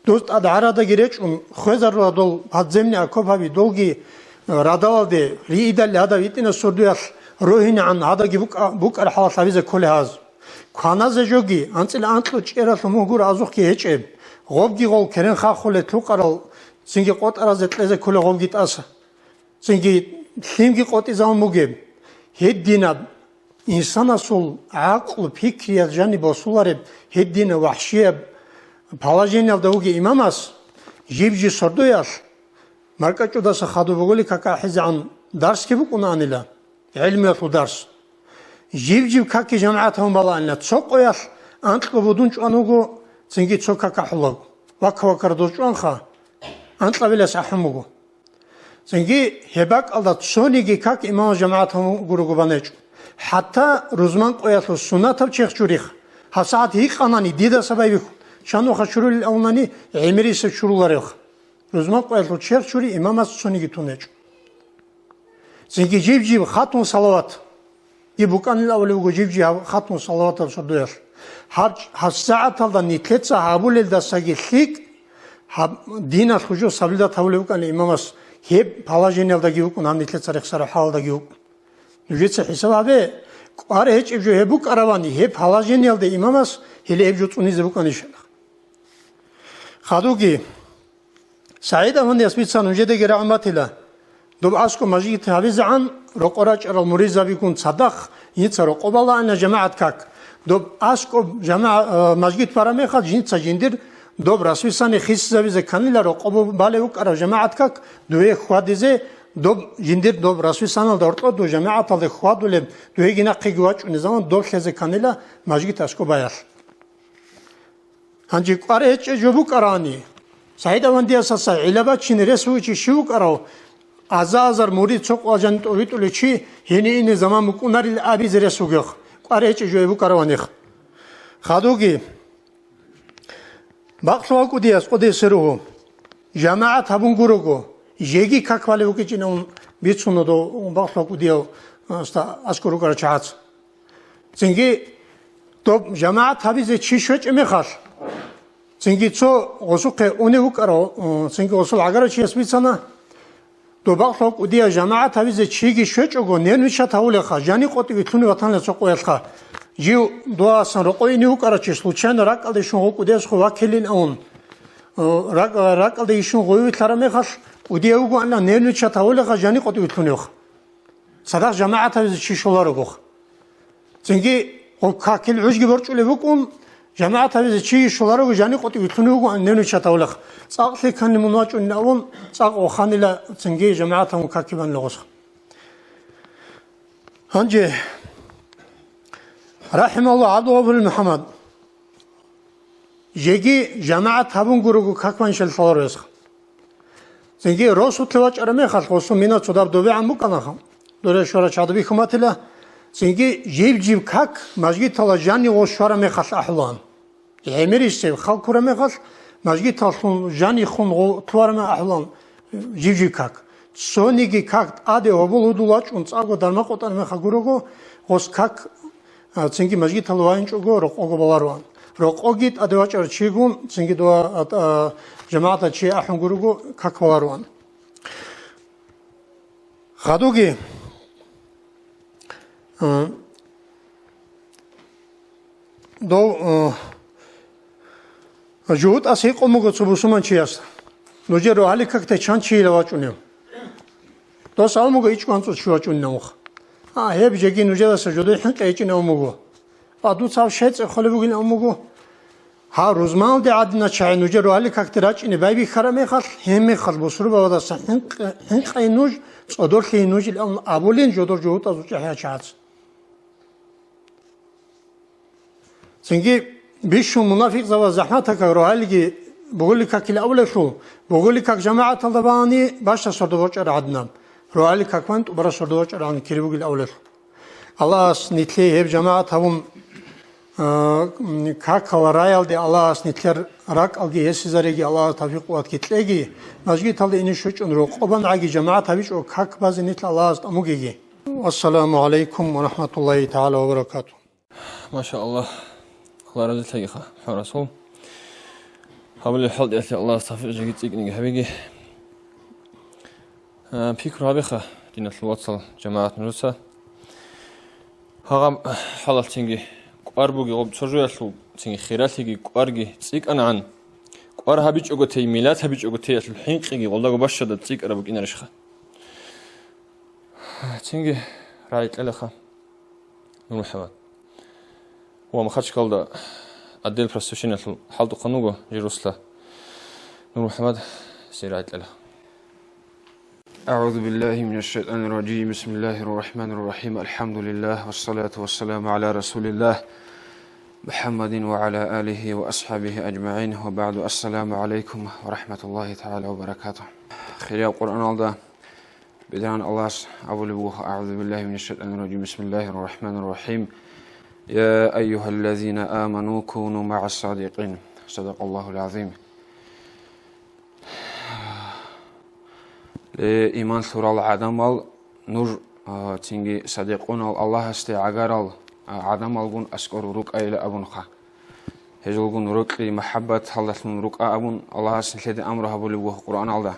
[SPEAKER 5] dost ad arada gireç khozar dol hadzemni akobavi dolgi radalde riidal hada vitine sorduyar rohinan hada gi buk al hasabize kolhaz khanaze jogi antil antlo çeras mogur azuk ki heçeb gobgi gol keren khole tuqaral singi qot arazetleze kole gobgit as singi simgi qot izam mugeb heddina İnsan asıl akıl, fikri, canı bosuları heddine vahşiye palajeni davuki imamas jibji sorduyar marka çudasa khadu buguli kaka hizan ders gibi kunanila ilmiyatı ders jibji kaki cemaatهم balanla çok oyar antlı budunç anugo çünkü çok kaka hulog vakva kardoç anha antla bile sahmugo çünkü hebak alda sonigi kak imam cemaatهم gurugu baneç hatta ruzman qoyatlı sunnatab çekçurih hasat hiç anani dida sababi şanu haşurul avnani emri ise şurular yok ruzman qoyatlı çekçuri imam as-suni gituneç çünkü civciv hatun salavat ibukan avlu civciv hatun salavat sorduyor has alda nitlet sahabul elda sagihlik dina hucu sabilda tavlu kan imam as hep palajenelda gibi kunan nitlet sarık sarı halda gibi Yüce hesabı ara hiç evcü bu karavani hep halajen yelde imamas hele evcü tuniz bu konuşalım. Haduki Said Efendi asbitsan önce de geri amatıyla dob asko majid haviz an roqoraç al muriza bikun sadak yitsa roqobala ana cemaat kak dob asko cemaat majid parame khad jinsa jindir dob rasvisan khis zavize kanila roqob balevuk ara cemaat kak doye khwadize dob jindir dob rasvisanal dortlo do cemaat al khwadule doye gina qigwaç ne zaman dob kheze kanila majid asko bayar hanji qare hiç jobuk arani Said Efendi asasa ilaba çin resu çi şuk arav azazar murid çok ajan toytulu çi yeni ne zaman mukunar il abi resu yok qare hiç jobuk aravani khadugi baqswa ku dias ode seru cemaat habun gurugo Jegi kakvale u kiçin on bitsuno do baqswa ku dio sta askuru kara çat çünkü top cemaat habize çi şöç emekar çünkü ço osuqe onu u kara çünkü osul agara çi esbitsana do baqswa ku dio cemaat habize çi gi şöç ogo nenu çatavule kha jani qoti vituni vatanla soqoyal kha jiu doa san roqoyni u kara çi sluçan rakal şu ku dio sxo vakilin on rakal de şu goyu tarame khas Udiyugo anna nenu çatavule gajani qoti vituniyox. Sadak cemaat haviz çişoları gox. Çünkü o kakil uj giborçule bukun cemaat haviz çişoları gajani qoti vituniyogo nenu çatavule. Saqli kan munwaç unavun saq o khanila çünkü cemaat ham kakiban logos. Hanji rahimallahu abdu bil Muhammed. Jegi cemaat habun gurugu kakban şel faloruyos. Çünkü Rosu tevaç arame khas Rosu mina çodab dobe amu kana kham. Dore şora çadıbi khmatila. Çünkü jiv kak majgi talajani o şora me khas ahlan. Emir işte xalq kurame khas majgi talsun jani khun o tvarma ahlan jiv kak. Sonigi kak ade obuludulaç un tsago darma qotan me khagurogo os kak çünkü majgi talvayn çogo roqogo balarwan. Roqogit adevaç archigun çünkü doa cemaata çi ahun gurugo kak balarwan. Khadugi do جهود أسيق أمك تصبوسمان شياس نجرو على كك تشان شيء لواجونيو دوس أمك إيش كان تصشواجون نمخ هي بيجي نجرو سجودي حنك إيش نموجو أدو صار شيء خلي بقول أموجو ها روزمان دي عدنا شيء نجرو على كك تراج إن بايبي خرمي خل هم خل بصروا بودا حنك أي نوج صدور خي نوج الأم أبولين جدور جهود أزوج حياة شخص سنجي بيشو منافق زوا زحمتك روحالي بقول لك كل أول شو بقول لك جماعة الضباني باش صردوش عدنا روحالي كنت وبرا صردوش عن كل بقول أول شو الله سنتلي هب جماعة هم كاك رايال دي الله سنتلر راك ألقي يسزاريجي الله توفيق وقت كتلاقي نجي تلي إني شوش نروق أبان عجي جماعة هبيش أو كاك باز نتل الله أموجي والسلام عليكم ورحمة الله تعالى وبركاته
[SPEAKER 2] ما شاء الله الله رضي تلقى حرسهم قبل الحلد يأتي الله استغفر جيت تيجي حبيبي فكر هابخة دينة الوصل جماعة نروسا هغم حلال تيجي قاربوجي غب ترجع شو تيجي خيراتي قارجي تيك أنا عن قار هبيج أقطي ميلاد هبيج أقطي الحين قيجي والله قبش شد تيك أربك إن رشخة تيجي رايت ألخة نور محمد هو ما خدش كالدا أديل برستوشين حالته قنوجه جيروسلا نور محمد سيرات له
[SPEAKER 6] أعوذ بالله من الشيطان الرجيم بسم الله الرحمن الرحيم الحمد لله والصلاة والسلام على رسول الله محمد وعلى آله وأصحابه أجمعين وبعد السلام عليكم ورحمة الله تعالى وبركاته خير القرآن الله بدان الله أول أعوذ بالله من الشيطان الرجيم بسم الله الرحمن الرحيم يا أيها الذين آمنوا كونوا مع الصادقين صدق الله العظيم إيمان ثور العدم نور تيجي صديقون الله استعجر العدم الجون أسكر رك أيل أبون خا هجلجون رك محبة الله رك أبون الله سنشد أمره بلوه القرآن الله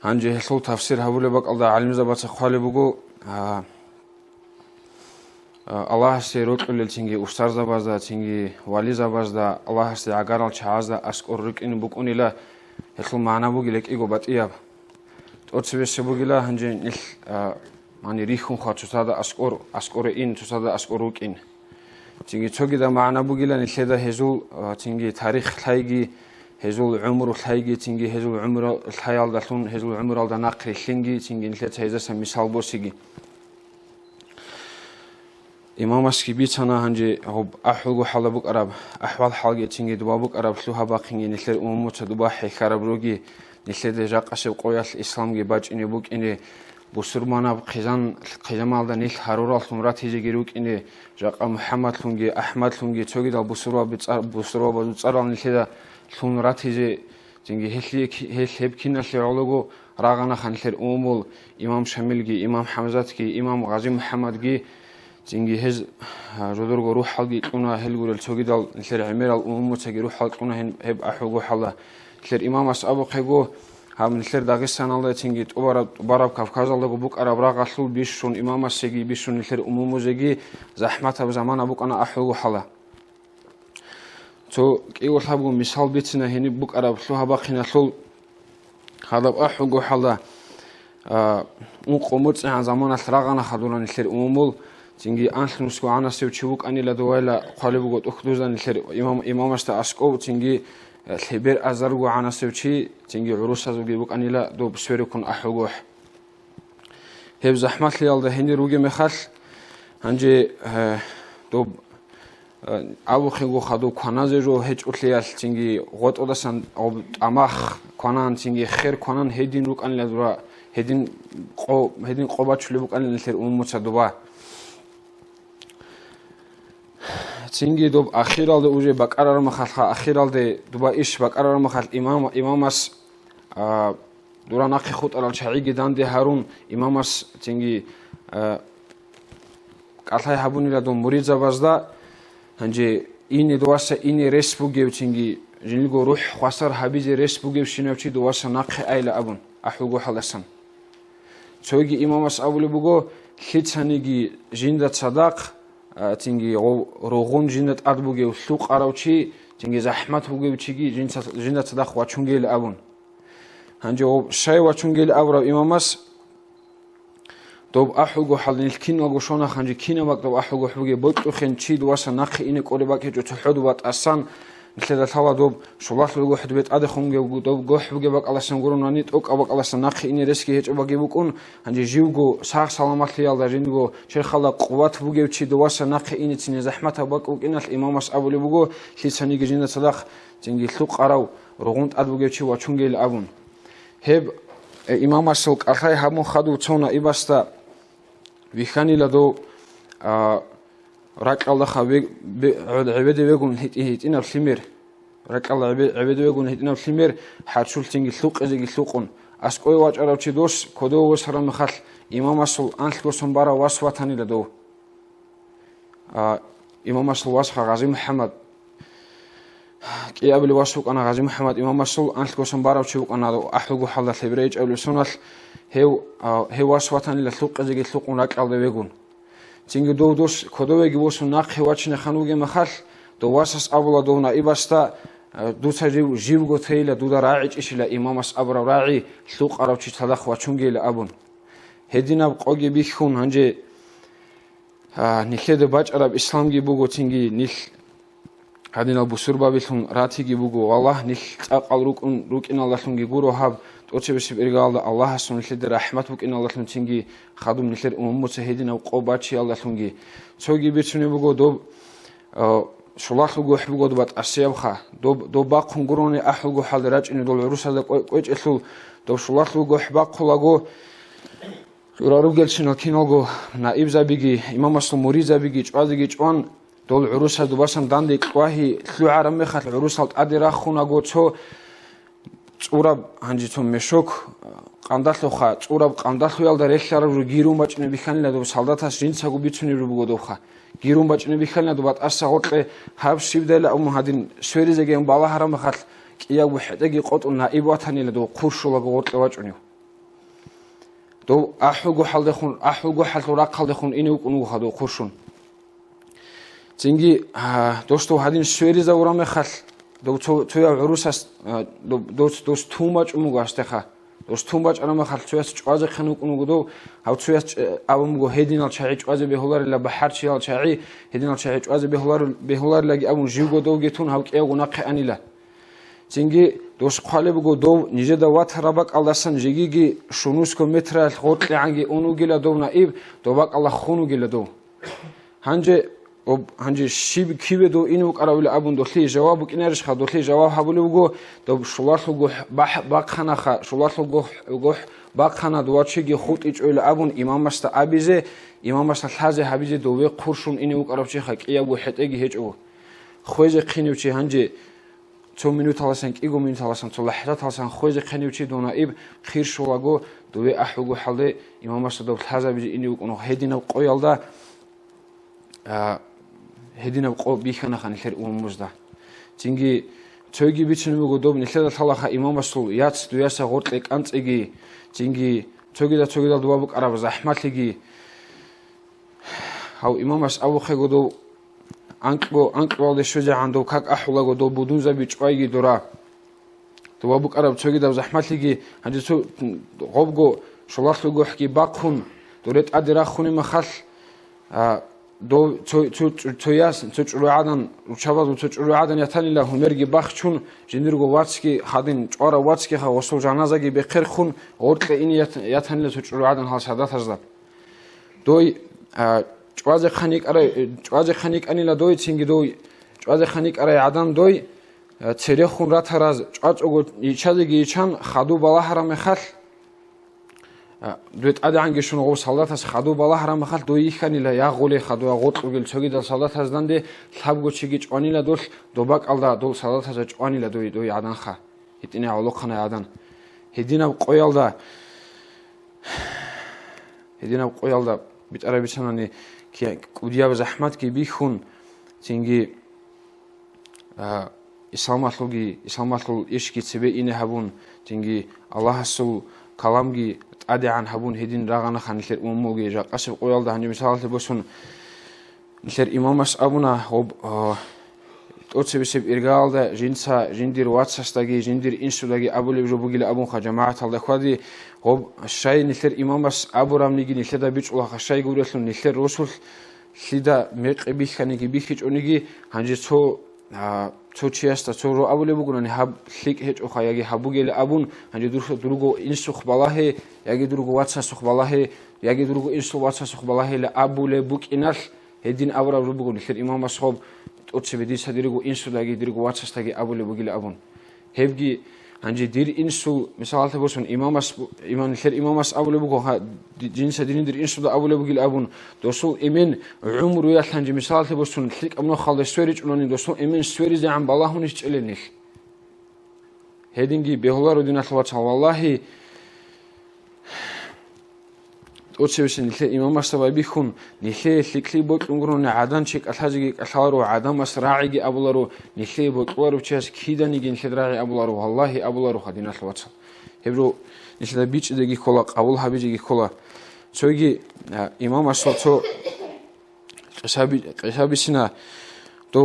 [SPEAKER 6] هنجي هسول تفسير هبول بق الله علم زبط خالي بقو الله سيروك اللي تيجي أستاذ زبازدا تيجي والي زبازدا الله استعجر الشعازدا أسكر رك إن بقون إلى هسول معنا بقول لك إيجو بتياب أتصبح بقول له هنجي نل ماني ريخون خاطر تصاد أسكر إن تصاد أسكروك إن تيجي تجي ده معنا بقول له نشده هزول تيجي تاريخ ثايجي هزول عمر ثايجي تيجي هزول عمر الخيال دلون هزول عمر ده نقل خنجي تيجي نشده هذا سمثال بوسيجي إمام أسكي بيتنا هنجي هو أحوال حال بق أرب أحوال حال تيجي دوا بق أرب شلوها باقيني نشل أمم تدوا حكار بروجي نشل جاك أشوف قوية الإسلام جي باج إني بق إني بسرمانا بخزان خزامال ده نيل حرورة ثمرات هيجي جروك إني جاك محمد لونجي أحمد لونجي توجي ده بسروا بزار نشل ثمرات هيجي تيجي هل هبكين الشعولو راغنا خنشل أمول إمام شامل جي إمام حمزة جي إمام غازي محمد جي تيجي هز جدور روح حلقي كنا هلقول التوجد نشر عمير الأمم تيجي روح حلق كنا هب أحوجو حلا نشر إمام أصحابه خيجو هم نشر داغستان الله تيجي تبارب كافكاز الله بوك أراب راغسول بيشون إمام السجي بيشون نشر أمم زجي زحمة بزمان أبوك أنا أحوجو حلا تو كيول حبو مثال بيتنا هني بوك أراب شو هباقينا شو هذا أحوجو حلا قومت عن زمان الراغنا خدونا نشر أمم تيجي أنت نسكو عنا سوتشوك أني لدوالا قالبو قد أخدوزا نشر إمام أشتا أسكو تيجي الحبير أزرقو عنا سوتشي تيجي عروسا زوجي بوك أني لا دو بسوريكون أحوجوح هب زحمات ليال ده هني روجي مخاش هنجي دو أبو خيجو خدو كنازي جو هج أطليال تيجي غوت أودسان أو أماخ كنان تيجي خير كنان هدين روك أني لدورا هدين قوبات شلبوك أني نشر تصدبا تيجي دوب أخيرال ده وجه بقرار مخالخ أخيرال ده دوبا إيش بقرار مخال إمامس دورا ناقي خود على الشعي جدان ده هارون إمامس تيجي قالها يحبوني لدوم مريض زبازدا هنجي إني دواسة إني ريس بوجيو تيجي جنلقو روح خسر حبيزي ريس بوجيو شنوتي دواسة ناقي أيلا أبون أحوجو حلسن توجي إمامس أولي بوجو خيتانيجي جندا صداق تيجي روغون جنت أدبوجي وسوق أراوشي тинги захмат бугевчиги жинда цадах вачунгели абун ханже об шай вачунгели абра имамас доб ахуго халнил киного шона ханже кинамак доб ахуго хуге бойтухен чид васа нахи ине колебак ечо цхудбат асан нэлээд талаа доб шулаалгүй хөдбет ад хонге доб гохбге бак аласан гуронанит ок абак аласан нахи ине рески хеч баги букун ханже живго саг саламатли алда жинго черхала қуват бугевчи доваса нахи ине цине захмата бак укинал имамас абули буго хисани гижина садах зинги луқ арав ругунт ад бугевчи вачунгел абун хеб имамас алхай хаму хаду цона ибаста виханила до ركالله خبيج عبد بيجون هيتنا الخمير ركالله عبد بيجون هيتنا الخمير حرشول تيجي سوق إذا سوقون أسقي واج أراو تدوس كدو وسرم خال إمام أصل أنت كوسم برا واسواتني لدو إمام أصل واسخ غازي محمد كي قبل واسوق أنا غازي محمد إمام أصل أنت كوسم برا وشوق أنا أحوج حلا خبريج قبل سنة هو واسواتني لسوق إذا سوقون ركالله بيجون تيجي دوس كدوة جوس ناقح واتشنا خانوجي مخال دواسس أبلا دونا إبستا دوسا جيب قتيلة دودا راعي إيش لا إمامس أبرا راعي سوق أراو تشتلاخ واتشونجي لأبون هدينا بقاجي بيخون هنجي نخيد باج أراب إسلام جيبوجو تيجي نخ هدينا بسور بابيلهم راتي جيبوجو والله نخ أقل روك إن الله لهم جيبورو هاب توتشي بس بإرجال الله سبحانه وتعالى رحمتك إن الله لهم تيجي خادم نخير متهدينا وقوباتشي الله لهم جي توجي بيتشوني بوجو دوب شلاخ لوجو حبوجو دوبات أسيابخا دوب باقهم قروني أحلوجو حال إنه دول عروس هذا قويج إثلو دوب شلاخ لوجو حباق خلاجو يراروجل شنو كينوجو نائب زبيجي إمام أصل مريض زبيجي جوازيجي جوان دول عروس هذا دوباسم داندي كواهي ثلو عرمي خات العروس هالت أديرا خوناجو تو ურაბ ანჯითო მეშოკ ყანდახლოხა ურაბ ყანდახლოალდა რეხარა გირუმ ბაჭნები ხანილადო სალდათას რინცაგუ ბიცუნი რუბგოდოხა გირუმ ბაჭნები ხანილადო ბატ ასა ყოტე ჰაბ შივდელა უმჰადინ სვერიზეგენ ბალაჰარამ ხალ ყიაგუ ჰეტეგი ყოტუნა იბვათანილადო ხურშულაგო ყოტე ვაჭნიო დო აჰუგუ ჰალდეხუნ აჰუგუ ჰალდო რაყალდეხუნ ინი უკუნუ ხადო ხურშუნ წინგი დოსტო ჰადინ სვერიზა ურამე ხალ تويا عروسas دوس too much مugastეხა دوس too much أنا ما خلت تويا چوازه خنوق نقدو هاو تويا أبوم جو هدينا الشاعي چوازه بهولار لا بحر شيال شاعي هدينا الشاعي چوازه بهولار لاجي أبون جيو دو جتون هاو كأي غناق أنيلا تيجي دوس قالب جو دو نيجي دوات ربك الله سن جيجي شنوس كمتر الخوت عنجي أنو جلا دو نائب دوبك الله خونو جلا دو هنجي شيب كيبه دو إنو كراول أبون دخلي جواب كنارش خا دخلي جواب حبولي بقو دو شلاشلو جو باخنا خا شلاشلو جو باخنا دواتشي خود إيش أول أبون إمام مست أبيزه إمام مست الحازة حبيزه دوبي قرشون إنو كرابشي خا كيا بو حتى هيج أو خويز قينيوشي هنجي 2 minut هلسن كيجو minut هلسن 2 لحظات هلسن خويز قينيوشي دونا إب خير شلاجو دوبي أحوجو حلده إمام مست دو الحازة بيجي إنو كنو هدينا وقويالدا هدينا بقو بيخنا خان الخير ومزدا تيجي توجي بيتشنو بقدوب نخلد الحلاخة إمام رسول يات دوياسا غورت لك أنت إجي تيجي توجي دا دوابك عرب زحمات لجي هاو إمام رس أبو خي قدو أنكو ده شجع عنده كاك أحولا قدو بدون زبيج أيجي دورا دوابك عرب توجي دا زحمات لجي هندي تو غوبجو شلاخ لجو حكي باقهم دورت أدرا خوني مخال دو توياس تجرعان وشباب تجرعان يتاني له مرجي بخشون جندرجو واتسكي هادين جوارا واتسكي خا وصل جنازة بخير خون غورت إني يتاني له تجرعان هالسادات هذا دوي جواز خانيك أني لا دوي تيجي دوي جواز خانيك أري عدم دوي تري خون رات هراز جواز أقول يشادي يشان خدو بالله مخال دوت أدي عنك شنو غو صلات هس خدو بالله حرام خال دوي خاني لا يا غولي خدو غوت وقل تشوجي دل صلات هس دندي لحب قوتشيجي جواني لا دول دوباك الله دول صلات هس جواني لا دوي عدن خا هتيني علوق خنا عدن هدينا بقويال دا بيتعرف بيسمعني كي كوديا بزحمت كي بيخون تيجي إسلام أصله إيش كي تبي إنه هبون تيجي الله سو كلامجي أدي عن هبون هدين راغنا خان نشر أموجي جا قصب قويال ده هني مثال تبصون نشر إمام أبونا هو ტოცებისებ ირგალდა ჟინცა ჟინდირ ვაცასტაგი ჟინდირ ინსუდაგი აბულებ ჟობუგილი აბუნ ხაჯა მაათალდა ხვადი ღობ შაი ნილერ იმამას აბურამნიგი ნილერდა ბიჭულა ხა შაი გურესლუ ნილერ როსულ ლიდა მეყები ხანიგი ბიხიჭონიგი ჰანჯი ცო ჩიასტა ცო რო აბულებუ გუნანი ჰაბ ლიკ ჰეჭო ხაიაგი ჰაბუგელი აბუნ ჰანჯი დურგო ინსუ ხბალაჰე იაგი დურგო ვაცასუ ხბალაჰე იაგი დურგო ინსუ ვაცასუ ხბალაჰე აბულებუ კინალ ჰედინ აბურამ ჟობუგუნი ლერ იმამას ხობ ტოცები დისადირიგო ინსუდაგი დირგო ვაცასტაგი აბულებუ გილი აბუნ ჰებგი Anji dir insu misalta bosun imamas abulebu ko jinsa dirin dir insu da abulebu gil abun dosul emin umru yalhanji misalta bosun lik amno khalda sweric unoni dosul emin sweri zan ballahun hiç elenil hedingi beholar odinatwa wallahi Otsevisin nile imamas tabi khun nile likli boklungurun adan chek alhajigi alharu adam asra'igi abularu nile bokwaru chas kidanigi nile abularu wallahi abularu khadina lwatsa hebro nile biç degi kola qabul habiji kola soygi imamas so qasabisina do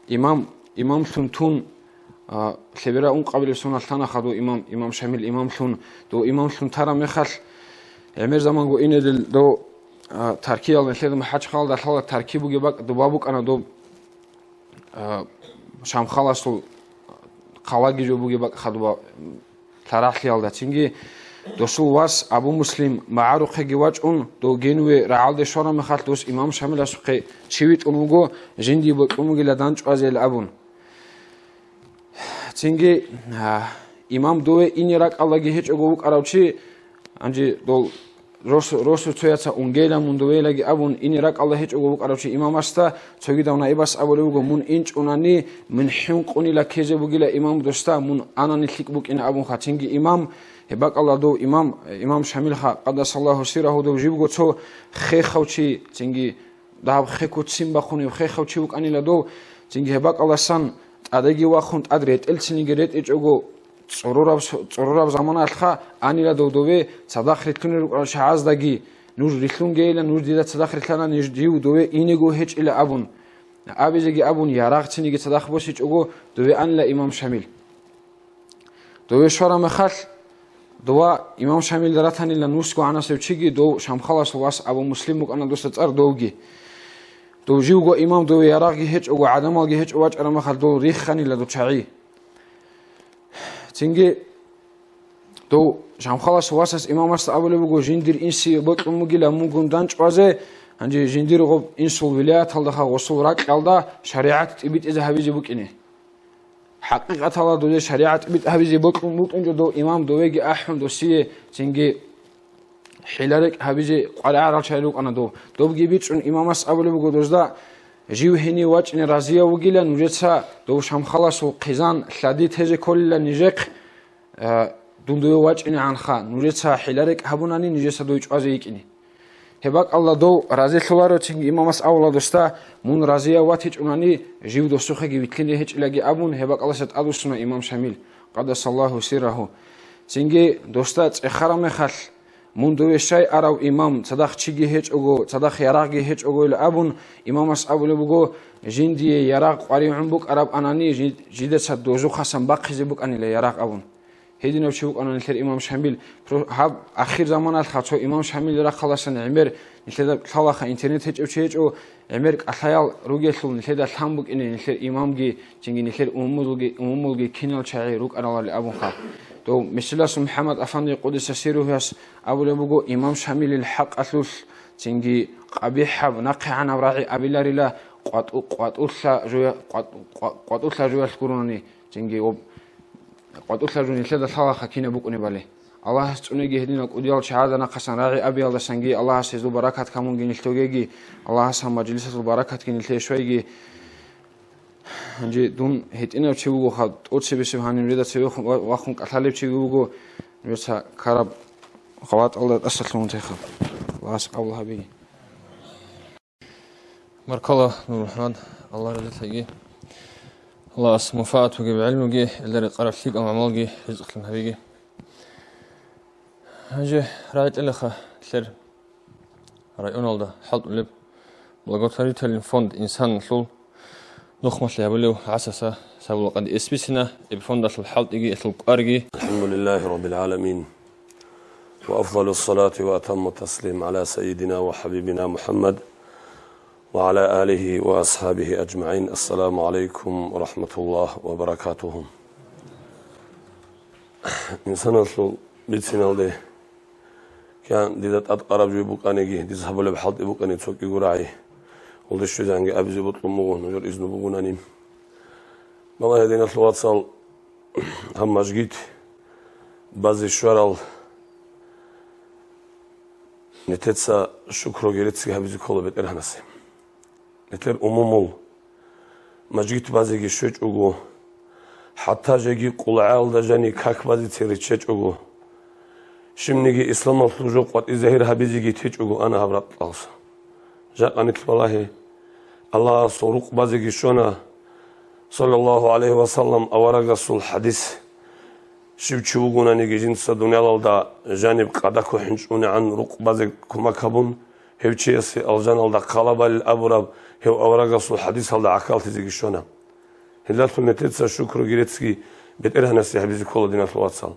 [SPEAKER 6] imam suntun Severa qabil sunaltana khadu imam shamil imam sun do imam sun tara mekhal emer zaman go inedil do Turkiya al mesledum haj khalda khala tarkibu ge bak do babu kana do sham khalasul qawagi jo buge bak khadu tarahli alda chingi dosul was abu muslim ma'aruq ge wajun do genwe ra'alde shora mekhal dos imam shamil asqi chivit umugo jindi bo umuge ladan chwazel abun Цинги имам дуе инирак аллаги хеч огу каравчи анжи дол росу цояца унгела мундуелаги абун инирак алла хеч огу каравчи имам аста цоги давна ибас абулуго мун инч унани мин хинқуни ла кезе бугила имам доста мун анани хикбук ин абун ха цинги имам hebak Allah do imam shamil kha qaddasallahu sirahu do jibgo цо xe khawchi цинги даб xe кутсим бахуни xe khawchi уканила до цинги hebak Allah san Adagi waxunt adret elsinigeret ecogo zororab zaman alxa anila dove sadakhritun shazdagi nur rilungela nur dida sadakhritlana nijdiu dove inego hech ila abun abizegi abun yaraqtsinigi sadakhbos ecogo dove anla imam shamil dove shora mekhal dova imam shamil daratanila nusko anasevchigi do shamkhalas was abu muslimuk anadosta tsar dovgi Do jiugo imam do yaragi hech ogo adamalgi hech wach arama khal do rikhani la do cha'i Tingi do shamkhalas wasas imamas abulebugo jindir insi botlumugila mugundan chwaze anji jindir go insul wilayat halda kha gosul rak alda shariat tibit iza habizi bukini haqiqat hala do shariat tibit habizi botlumut do imam do wegi ahmad do siye tingi Hilarek habizi qara chayluk anado dobgi bichun imamas abulebugo dozda jivhini wachni raziya wugila nujetsa do shamkhalasu qizan hladi teze kolla nijek dundu wachni anha nujetsa hilarek habunani nijesa do ichwaze ikini hebak Allah do razi khularo chingi imamas awla dosta mun raziya watich unani jiv do sukhegi vitlini hechlagi abun hebak Allah sat adusuna imam shamil qaddasallahu sirahu chingi dosta ekharame khal Mundu shay araw imam sadakh chigi hech ogo sadakh yaragi hech ogo il abun imamas abulebugo jindi yaraq qari umbuk arab anani jide sad dozu khasam baqizibuk anile yaraq abun hedino chuk anani kher imam shamil hab akhir zaman al khacho imam shamil ra khalasan emer nileda khalakha internet hech o emer akhayal rugelul nileda thambuk ine kher imamgi jingi nilher umumulgi kinal chai ruk anal abun kha Do Mesilas Muhammad Afandi Qudus Siruhas abulebugo imam shamil al haq athul tingi qabihab naqi'an awra'i abilarila qatutla juya kurunani tingi qatutla juni leda thalakha kina bukuni bale Allah tsunigi hedina qudiyal shahada naqasan ra'i abiyal sangi Allah sezu barakat kamun ginil togegi Allah sa majlisatul barakat ginil shwaygi Anji dun hitina chibugo kha otsebisi hanin reda tsebe waxun qatalib chibugo resa karab qawat Allah asalun taykha was Allah habi
[SPEAKER 2] Markala Nur Muhammad Allah radiyallahu Allah asmufaat وجب علمه اللي قرأ فيك أو عملجي رزق لهم هبيجي هجى رأيت الأخ سر رأيون الله حلط لب لقد رأيت الفند إنسان لول نخمس لابلو عساسا سابلو قد اسبسنا بفندق الحلط يجي القارجي.
[SPEAKER 7] الحمد لله رب العالمين وأفضل الصلاة وأتم التسليم على سيدنا وحبيبنا محمد وعلى آله وأصحابه أجمعين. السلام عليكم ورحمة الله وبركاته. إنسان أصل بيتنا له كان ديدات أتقرب جيبوك أنيجي ديزهب له بحلط يبوك أني تسوق يقرأي ولدش جانجي أبزي بطلمون نجور إذن بقول أنيم والله هدينا الواتسال هم مجيت بعض الشوارع نتتسا شكرا جريتسي هبزي كله بتر هنسي نتر أمومل مجيت بعض الشوج أجو حتى جاي قلعال دجاني كاك بعض تريتشج أجو شمنيجي إسلام الفلوج قط إزهير هبزي جيتش أجو أنا هبرت الله جاء نت والله الله صروق بعض الشونا صلى الله عليه وسلم أورق رسول حديث شبشوغونا نيجي جنس الدنيا للدا جانب قدكو حنشون عن رق بعض كم كابون هوتشيسي الجان للدا قلب الأبراب هو أورق رسول حديث للدا عقل تيجي شونا هلا تنتهي شكر جريتسكي بتره نسي حبيزي كل دينا في الواتسال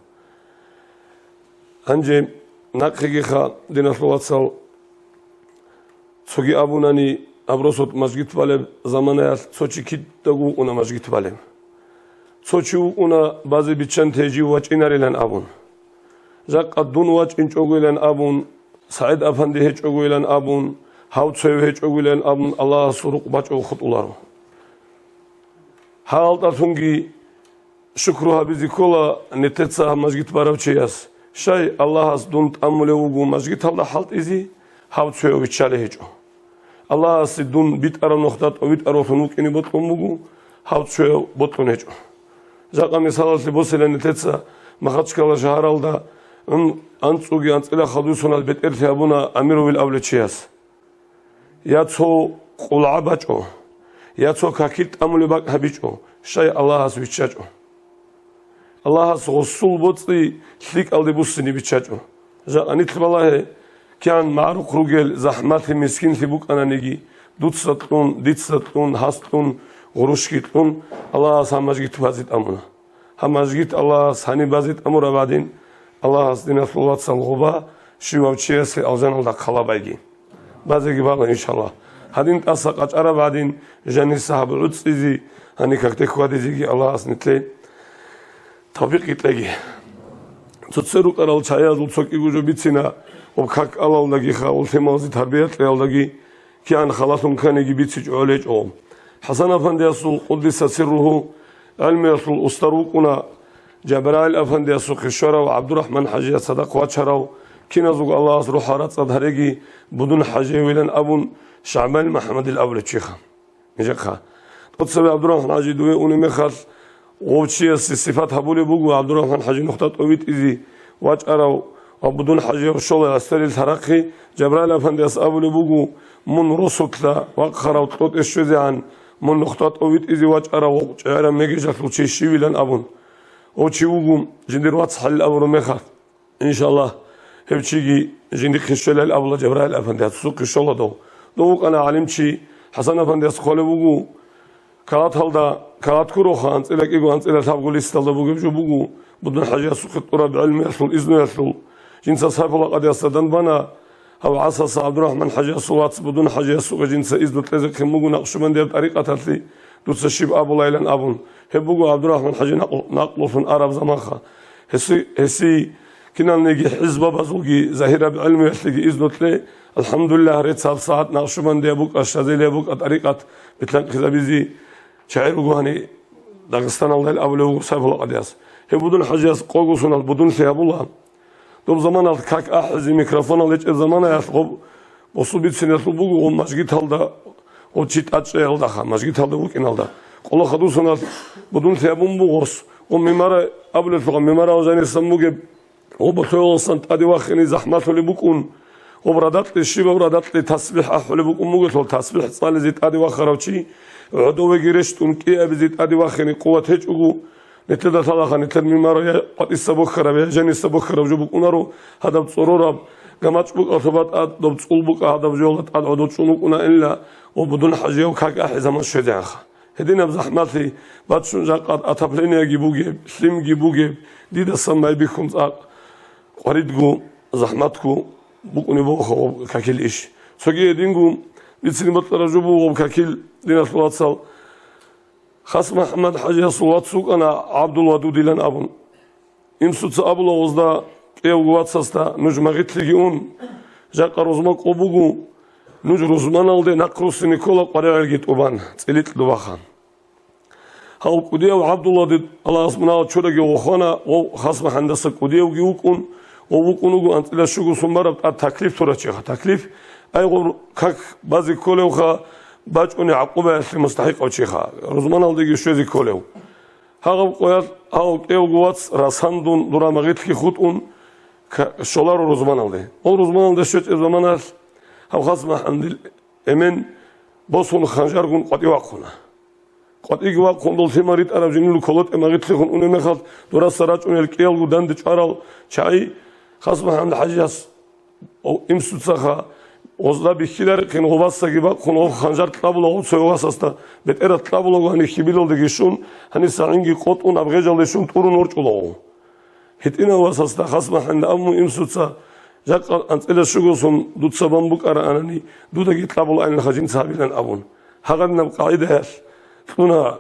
[SPEAKER 7] أنجي نقيقي خا دينا في الواتسال سوغي أبوناني أبروسوت مسجد بالب زمانه سوتشي كيد تقو أنا مسجد بالب سوتشو أنا بعض بيتشان تيجي واجيناري لان أبون زاك الدون واجين شغل لان أبون سعيد أفندي هيج شغل لان أبون هاوت سوي هيج شغل لان أبون الله سرق باجو خط الله حال ترتونجي شكرها بذكولا نتتسا مسجد باربشياس شاي الله has دون تأمله وجو مسجد الله حالت إزي هاوت سوي ويتشاله هيجو الله سيدون بيت أرام نقطات أو بيت أروفنوك إني بطلون مجو هاوت شوي بطلون هجو. زاق مثال لبوسلة نتتسا ما خدش كلا شهر alda أنتوجي أنت إلى خدوسنا البيت إرتيابونا أميرو بالأول تشياس. يا تو قلعباتو يا تو كاكيت أمولي باك هبيجو شيء الله سويتشاجو. الله سغسول بطلي خليك ألدي بوسني بيتشاجو. زاق أنيت بالله كان معروف رجل زحمات مسكين في بوك أنا نجي دوت سطون ديت سطون هستون غروشكيتون الله سامجيت بازيت أمونا همجيت الله ساني بازيت أمورا بعدين الله سدينا فلوات سالغوبا شو وشيس أوزان الله خلابيجي بازيجي بالله إن شاء الله هادين تأسق أجرا بعدين جاني صاحب العطسي هني كتكوا ديجي الله سنتلي طبيق يتلاقي تتصرف على الشاي دول سوق يجوا بيتنا وكاك الله لقي خاول ثمازي تربية لقي كان خلاصهم كان يجي بيتسج عليج أم حسن أفندي أصل قدس سره علم أصل أستروقنا جبرائيل أفندي أصل خشرة وعبد الرحمن حجي صدق وشرة كنا زوج الله أصل حارات صدرجي بدون حجي ولن أبون شعبان محمد الأول الشيخ نجحها قدس عبد الرحمن حجي دوي ونمخل وبشيء الصفات هبولي بوجو عبد الرحمن حجي نقطة أويت إزي وشرة وبدون حاجة والشغل أستري الترقي جبرائيل أفندي أصحابه لبوجو من رسوكلا وقخرة وطلوت الشذي عن من نقطات أويت إزي واجأرة وجعرة ميجي وشي شيوي لن أبون وشي وجو جندير واتس حل الأمر ميخاف إن شاء الله هبشيجي جندير خشلة الأبلا جبرائيل أفندي أتسوق الشغل دوك أنا علمت شي حسن أفندي أصخاله بوجو كلات هالدا كلات كروخا أنت إلك إيجو أنت إلك تابقوا ليستالدا بوجو بدون حاجة سوق الطراب علمي يصل إذن يصل جنس صاحب الله قد يستدن بنا أو عصا عبد الرحمن حاجة صوات بدون حاجة سوق جنس إذن تلزق مجو نقش من ده بطريقة تلي دوت الشيب أبو ليلان أبون هبوجو عبد الرحمن حاجة نقله في العرب زمانها هسي كنا نيجي حزب بزوجي ظاهرة بعلم يحتاج إذن تلي الحمد لله ريت ساعات نقش من ده بوك الشاذلي بوك طريقة بتلاقي كذا بيزي شاعر وجوهني داغستان الله الأول صاحب الله قد يس هبودون حاجة قوقوسنا بدون ثياب الله دوب زمان كاك أحزي ميكروفون اللي زمان يطلب وصوبيت سنة بوجو ومسجد هالدا وتشيت أشياء هالدا خا مسجد هالدا وكين هالدا الله خدوسنا بدون ثيابون بوغوس وممارة قبل الفقام ممارة وزاني سموجب وبطول سنت أدي واخني زحمات اللي بكون وبردات لي الشيبة وبردات لي تسبيح أحلى بكون موجود تسبيح صال زيت أدي واخر وشي عدو جريشتون كي أبزيت أدي واخني قوة هجوجو نتدا طلاقا نتد ممارة قد السبوخرة بيجاني السبوخرة وجبك أنارو هذا بصرورة قماش بك أرتباط أد دبت قلبك هذا بجولة أد عدو شنوك أنا إلا وبدون حاجة وكاك أحي زمان شديعها هدينا بزحمتي باتشون جاقات أتابلينيا جيبوجيب سليم جيبوجيب دي دا سماي بيكم قريدكو زحمتكو بوكوني بوخو كاكيل إيش سوكي دينكو بيتسني بطل جبو كاكيل دينا صلوات صل خاص محمد حاجة صلوات سوق أنا عبد الودود لن أبون إمسوت أبو لوزدا كيو قوات ساستا نجمعت لجيون جاق روزمان قبوجو نج روزمان على نقروس نيكولا قرية الجيت أبان تلت لواخان هاو كوديو عبد الودود الله اسمنا وشورجي وخانا وخاص مهندس كوديو جيوكون ووكونو أنت لا شغل سمرة التكليف ترى تكليف أيغور كك بعض كله خا باجوني عقوبة مستحق أو شيء خا روزمان على دقيقة شو ذي كله هاو قياد هاو كيو قوات راسندون دورا مغيت كي خطون كشولار روزمان على أو روزمان على شو زمان هاو خاص ما عند أمين بوسون خنجر كون قد يواقونا قد يواقون دول ثماريت أنا جنول كولات مغيت كي خون أني مخاط دورا سراج أني الكيل قدام دشارل شاي خاص ما عند حاجة أو إمسوت سخا وزدا بيخيلر كن غواصة جبا كنوا خنجر تلابلو سووا ساستا بتأرى تلابلو هني خبيلو دقيشون هني سعينجي قطون أبغيجال دشون تورو نورجلو هتينا واساستا خاص ما عند أمو إمسوت سا جاك أنت إلى شغلهم دود سبان بوك أراني دودا جيت لابلو أن الخجين سابيلن أبون هذا قاعدة هنا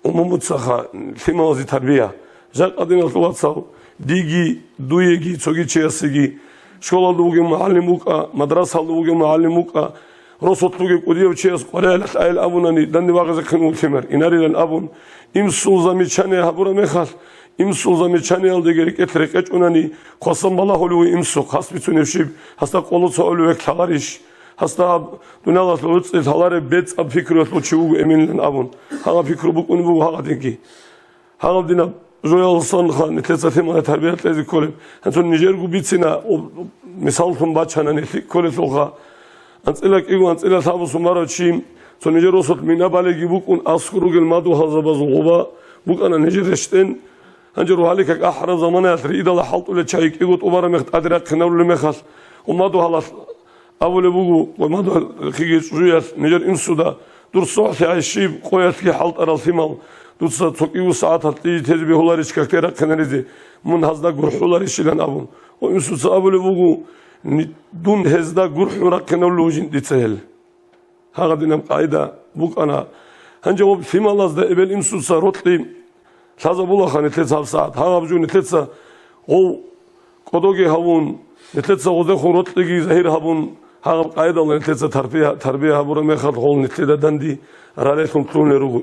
[SPEAKER 7] أممت سخا في موازي تربية جاك أدينا الواتساب ديجي دويجي تسوجي تشيسيجي شغل دوجي معلموكا مدرسة دوجي معلموكا رصد دوجي كوديو تشيس قرية الأيل أبونني دني واقع كنول ثمر إناري الأبون إمسول زميشاني هبورا مخال إمسول زميشاني الدجريك أتركت أنني قسم الله هو إمسوك حسب تنشيب حسب قلت سؤال وكلاريش حسب دنيا الثلث الثلار بيت أب فكرة بتشوف أمين الأبون هذا فكر بكون بو هذا تنكي هذا دينا جويل صن خان نتلصق في مهنة تربية لازم كله هنتون نيجر قبيتنا مثال ثم باتشنا نتلصق كله ثلخا أنت لك إيوه أنت إلى ثابت سمارة شيم ثم نيجر وصلت منا بالي بكون أسكروا المادو هذا بزغوبا بك أنا نيجر رشتين هنجروا عليك أحرى زمانة تريد الله حلط ولا شيء إيوه تبارة مخت أدرك خنور المخال ومادو هلا أول بوجو ومادو خيج جويل نيجر إنسودا دور صح في عشيب قويت في حلط أرى ثمال دوتسا توكيو ساعات هتلي تجربي هولار إيش كتير كنريزي من هذا جرح هولار إيش لين أبون وإنسوس أول بوجو دون هذا جرح وركنا اللوجين ديتسهل هذا دينا قاعدة بوك أنا هنجاوب فيما الله ده قبل إنسوس روتلي هذا بولا خان 3 ساعات هذا بجون 3 أو قدوجي هون 3 وده خروتلي زهير هون هذا قاعدة الله 3 تربية هبورا ما خد هون 3 دندي راليكم تلون يروجو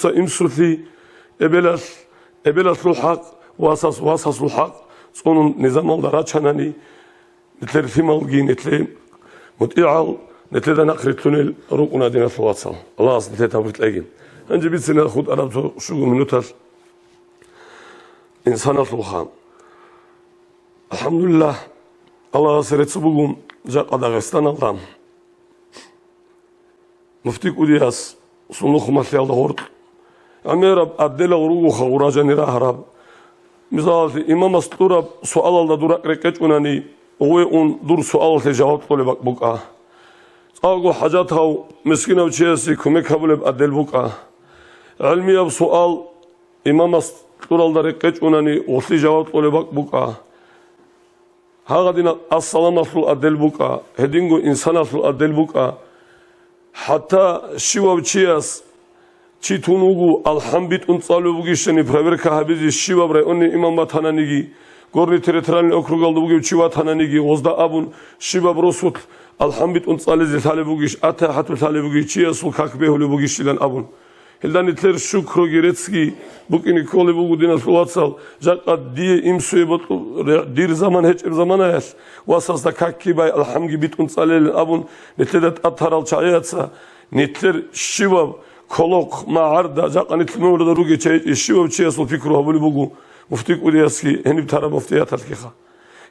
[SPEAKER 7] إمسوثي إبلاس الحق واساس الحق صون نظام الدرات شناني نتلر في مالجي نتلر متعال نتلر نقر تونيل روكنا دينا الواتساب الله أصلا نتلر تابوت لاجين أنجي بيت سنة خود أربعة شو منوتر إنسان الخام الحمد لله الله سرت سبوقهم جاء قدغستان الله مفتي كودياس سنوخ مثل الهورد أمير أدلة وروح خوراجا نرا هرب مثال إمام استورب سؤال الله دورا ركعت وناني هو دور سؤال تجاوب طلب بقى أقول حاجاتها مسكينة وشيسي كمك هبل بأدل بقى علمي بسؤال إمام استورب ركعت وناني وصل جواب طلب بقى هذا دينا السلام أصل أدل بقى هدينغو إنسان أصل أدل بقى حتى شيوا بتشياس تشيتونوغو الحمد انصالو بوغيشني بريفركا هابيزي شيوا بري اوني امام باتانانيغي غورني تريترالني اوكروغالدو بوغي تشيوا تانانيغي وزدا ابون شيوا بروسوت الحمد انصالي زالي بوغيش اتا حتو زالي بوغي تشياس وكاكبي هولي بوغيش لان ابون هلدان نتلر شكرو غيرتسكي بوكيني كولي بوغو دينا سواتسال جاقا دي امسوي بطل دير زمان هجر زمان ايس واساس دا كاكي باي الحمد بيت انصالي لان ابون نتلدت اتهرال چاياتسا نتلر شيوا كولوك ما عرض جاء نتلمه ولا دروجي شيء الشيء وشيء صل فكره هبلي بقو مفتيك ودياسكي هني بترى مفتيات الكيخة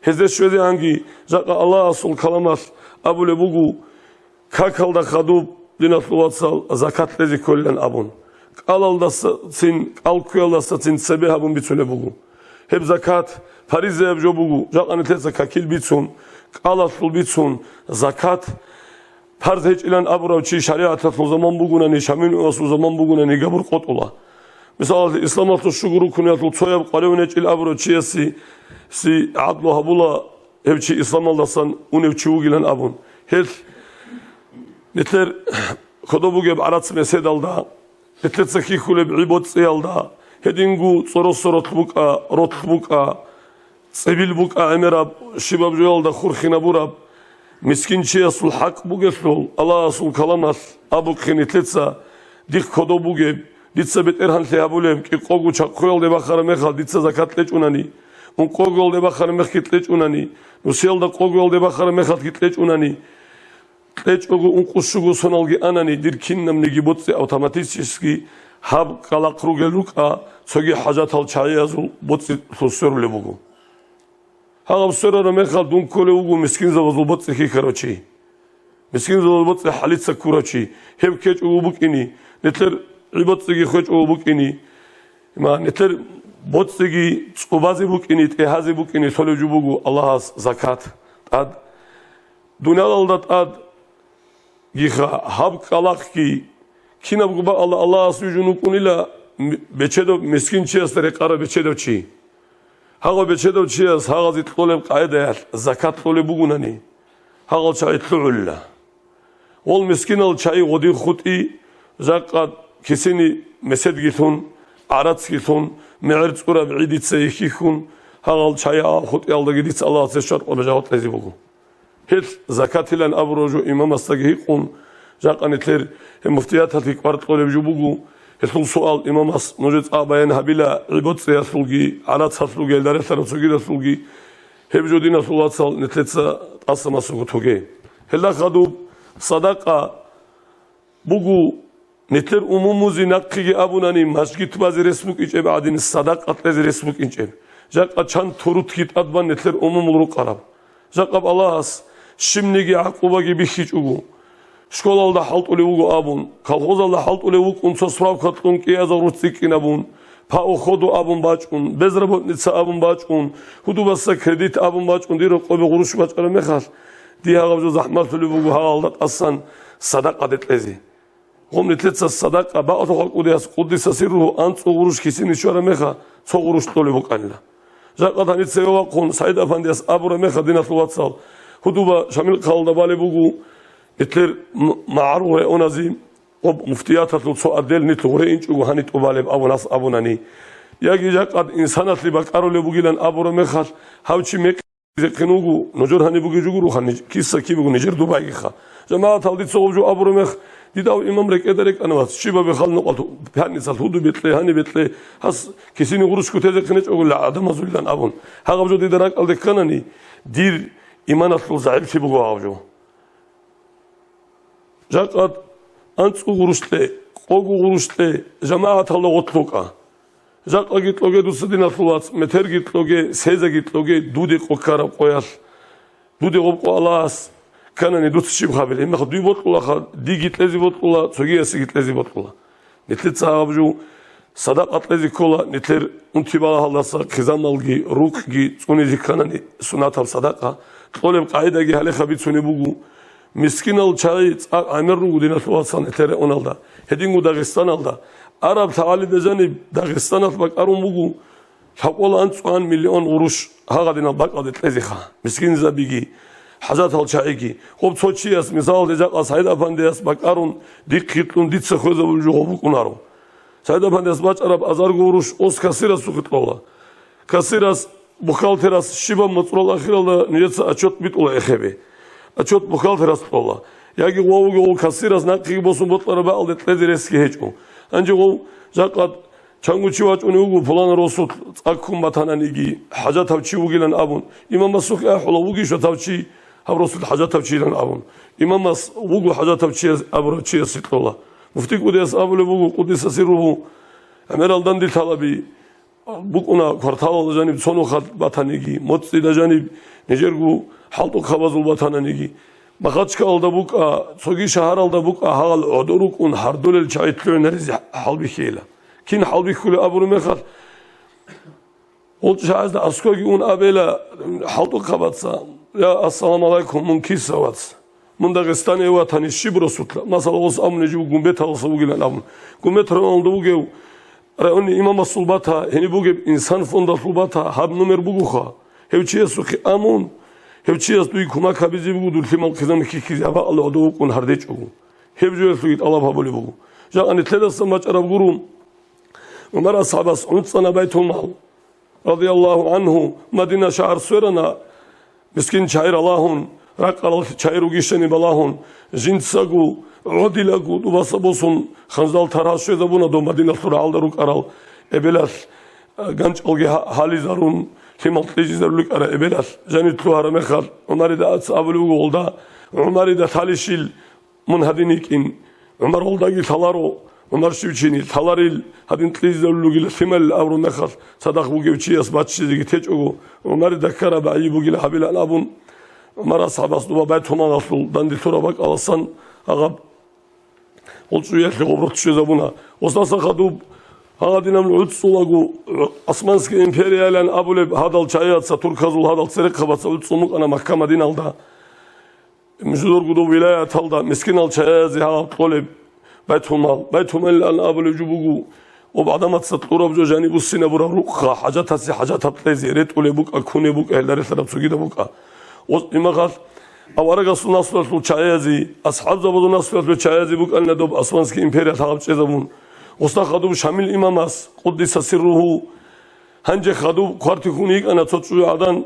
[SPEAKER 7] هذا الشيء ده عنجي جاء الله أصل كلامات أبو لبقو كاكل ده خدوب دينا الواتسال زكاة لذي كلن أبون قال ده سين الكل ده سين سبيه أبون بيتونه بقو هب زكاة فريزة يبجو بقو جاء نتلت زكاة كيل بيتون قال أصل بيتون زكاة Farz hiç ilan aburavçı şeriatat o zaman bugüneni şamin o zaman bugüneni gabur qotula. Mesela İslam'ta şu guru kunyatul soyab qalevneç il aburavçıyası si adlu habula evçi İslam'aldasan unevçi ugilan abun. Her netler kodo bu geb arat mesed alda. Netler saki kuleb ibot seyalda. Hedingu sorot buka rot buka sebil buka emerab şibab yolda khurkhina burab. Miskinçiye sul hak bu geflol Allah sul kalamaz abu khinitletsa dik kodo bu geb ditsa bet erhan teyabulem ki qogu çakkoyol de bakara mekal ditsa zakatleç unani un qogol de bakara mekitleç unani nusel da qogol de bakara mekat gitleç unani leç ogu un qushugu sonalgi anani dirkinnam nigi botse otomatiski hab kala krugeluka sogi hajat al çayazul botse sosörle bugu Hağab sörara mekal dun kole ugu miskin zavazul botse ki karoçi miskin zavazul botse halitsa kuraçi hep keç ugu bukini netler ibotse xoç ugu bukini ma netler botse ki tsubazi bukini tehazi bukini solucu bugu Allah zakat ad Dünyalda ad giha hab kalak ki kina bugu Allah sucunu kunila beçedo miskin çiyastere kara beçedo çi Haga beçedo çiyas haga zit toleb qaida zakat tole bugunani haga çay tlulla ol miskin al çay godi khuti zakat kesini mesed gitun arat gitun me'ert qura bidit saykhun haga çay khuti alda gidit Allah seşat olacak lezi bugu hiç zakat ile abroju imam astagi qun zaqanetler muftiyat hatik part toleb bugu Esul sual imam as nujit abayan habila ibot seyasulgi alat satlugi eldare sarasugi rasulgi hebjodi nasulat sal netletsa asmasugu toge hella khadu sadaqa bugu netler umumuzi nakki abunani masjid bazı resmuk içe badin sadaqat lez resmuk içe jaqa çan turut git adban netler umumulu qarab jaqab allahas şimnigi aquba gibi hiç ugu Школалда халт улевугу абун, колхозалда халт улевугун со справкатлун кияза рустикин абун, по уходу абун бачун, безработница абун бачун, худубаса кредит абун бачун, диро qobi qurush bachqara mexal. Diyagabjo zahmat ulevугу халалдат асан садаqa детлези. Гомнитletsa садаqa баото халқудиас qudisa sirru ants qurush kisini shora mexa, so qurush tolevu qanla. Jaqatanit seva qon Said Afandias abura mexa dinatulatsal. Huduba shamil qalda balevugu Netler ma'ru ve onazim o muftiyatatlu suadel nitlure inçugu hanit ubaleb abunas abunani yagi jaqat insanatli baqarole bugilan abura mekhar havchi mek zekinugu nojor hani bugijuguru hani kissa kibugu nijer dubai kha jamaat aldit soğucu abura mekh didav imam rek ederek anavas shiba be khalnu qaltu hani sal hudu betle hani betle has kesini guruş kutezeknet ogulla adam azullan abun hagabjo didarak aldik kanani dir imanatlu zaib kibugu avjo Jaqat antsu guruşte, qogu guruşte, jamaat Allah otluqa. Jaqa gitloge dusidina fulats, meter gitloge, seza gitloge, dude qoqara qoyal. Dude qoqo alas, kanani dutshib khabile. Me khdu botla, di gitlezi botla, tsogiyasi gitlezi botla. Netlet sahabju sadaqat lezi kola, netler untibala halasa, qizamalgi, rukgi, tsunizi kanani sunatal sadaqa. Toleb qaida gi hale khabit suni bugu. Miskin al çay amerru dinatlu sanetere onalda. Hedingu Dağistan alda. Arap taali dezani Dağistan at bak arun bugu. Hakol an milyon uruş hagadina bak adet leziha. Miskin zabigi. Hazat al çayki. Hop soçiyas misal dezak Said Efendiyas bak arun dikitlun ditse khoza bulju hobuk unaru. Said Efendiyas baç Arap azar uruş os kasiras sukitlola. Kasiras buhalteras şiba matrol akhirala niyetsa açot bit ola ekhebe. Açot buhalteras tola. Yagi ovugu ol kasiras nakki bosun botlara ba aldet ledireski heço. Ancak o zakat Çanguçi vaç onu ugu falan rosu akkum batananigi haca tavçi ugilan abun. İmam Masuk ahula ugi şu tavçi havrosul haca tavçilan abun. İmam Mas ugu haca tavçi abroçi sitlola. Muftik udiyas abule ugu kudisa sirruhu. Emeraldan dil talabi. Bu ona kvartal olacağını sonu batanigi. Motsi da canib necergu haltu kabazul batananigi. Makaçka alda buka, sogi şahar alda buka hal odoruk un hardolel çaytlı öneriz halbikiyle. Kin halbikule abunu mekar. Oldu şahazda askogi un abela haltu kabatsa. Ya assalamu alaikum mun kisa vats. من داغستان وطني شبر سطلا مثلا وص أمن جو جنبتها وصوجنا الأمن جنبتها رونالدو بوجو رأوني إمام الصلباتها هني بوجب إنسان فند الصلباتها هاب نمر بوجوها هوتشي سوقي أمون هوتشي سوي كما كابيزي بوجو دول في ملكزم كيكي أبا الله عدو كون هرديش بوجو هبجو سوي الله بابولي بوجو جاء أن ثلاث سنوات عرب قروم عمر أصحاب عند سنة بيت المال رضي الله عنه مدينة شعر سورنا مسكين شعير اللهون رقال شعير وجيشني بلاهون جنت ساقو عدي لقو دوباسبوسون خنزال تراشو دبونا دو مدينة سورة عالدروك أرال إبلاس جنش ألقي حالي زارون كمال تيجي زارلوك أرا إبلاس جاني تلوها رمخال عمر إذا أتصابلو غولدا عمر إذا تاليشيل من هدينيكين عمر غولدا جيتالارو عمر شوچيني تالاريل هدين تليز زارلوكيل ثمل أبرو مخال صدق بوجيوچي أسباتشي زيجي تيجو عمر دكرا بعي بوجيل حبيل الأبون عمر أصحاب أصدوا بيتهم أصل دندي ترابك ألسان أغاب olçuyet kobrut şezabuna osnasa kadub hadinam utsulagu Osmanski imperiyalen abule hadal çayatsa Turkazul hadal serek kabatsa utsumuk ana mahkama dinalda müzdur gudu vilayet alda miskin al çayazi ha toleb baytumal an abule jubugu o adamat sattura bu jani bu sine bura ruqa hajatasi hajatat lezeret ulebuk akunebuk ehlere taraf sugidabuk o imagat أورق النصر الشايزي أصحاب زبون النصر الشايزي بق أن دوب أسوانسكي إمبريا ثابت زبون وستخدم شامل إماماس قدس سره هنج خدوب كارتيكونيك أنا تشوي عدن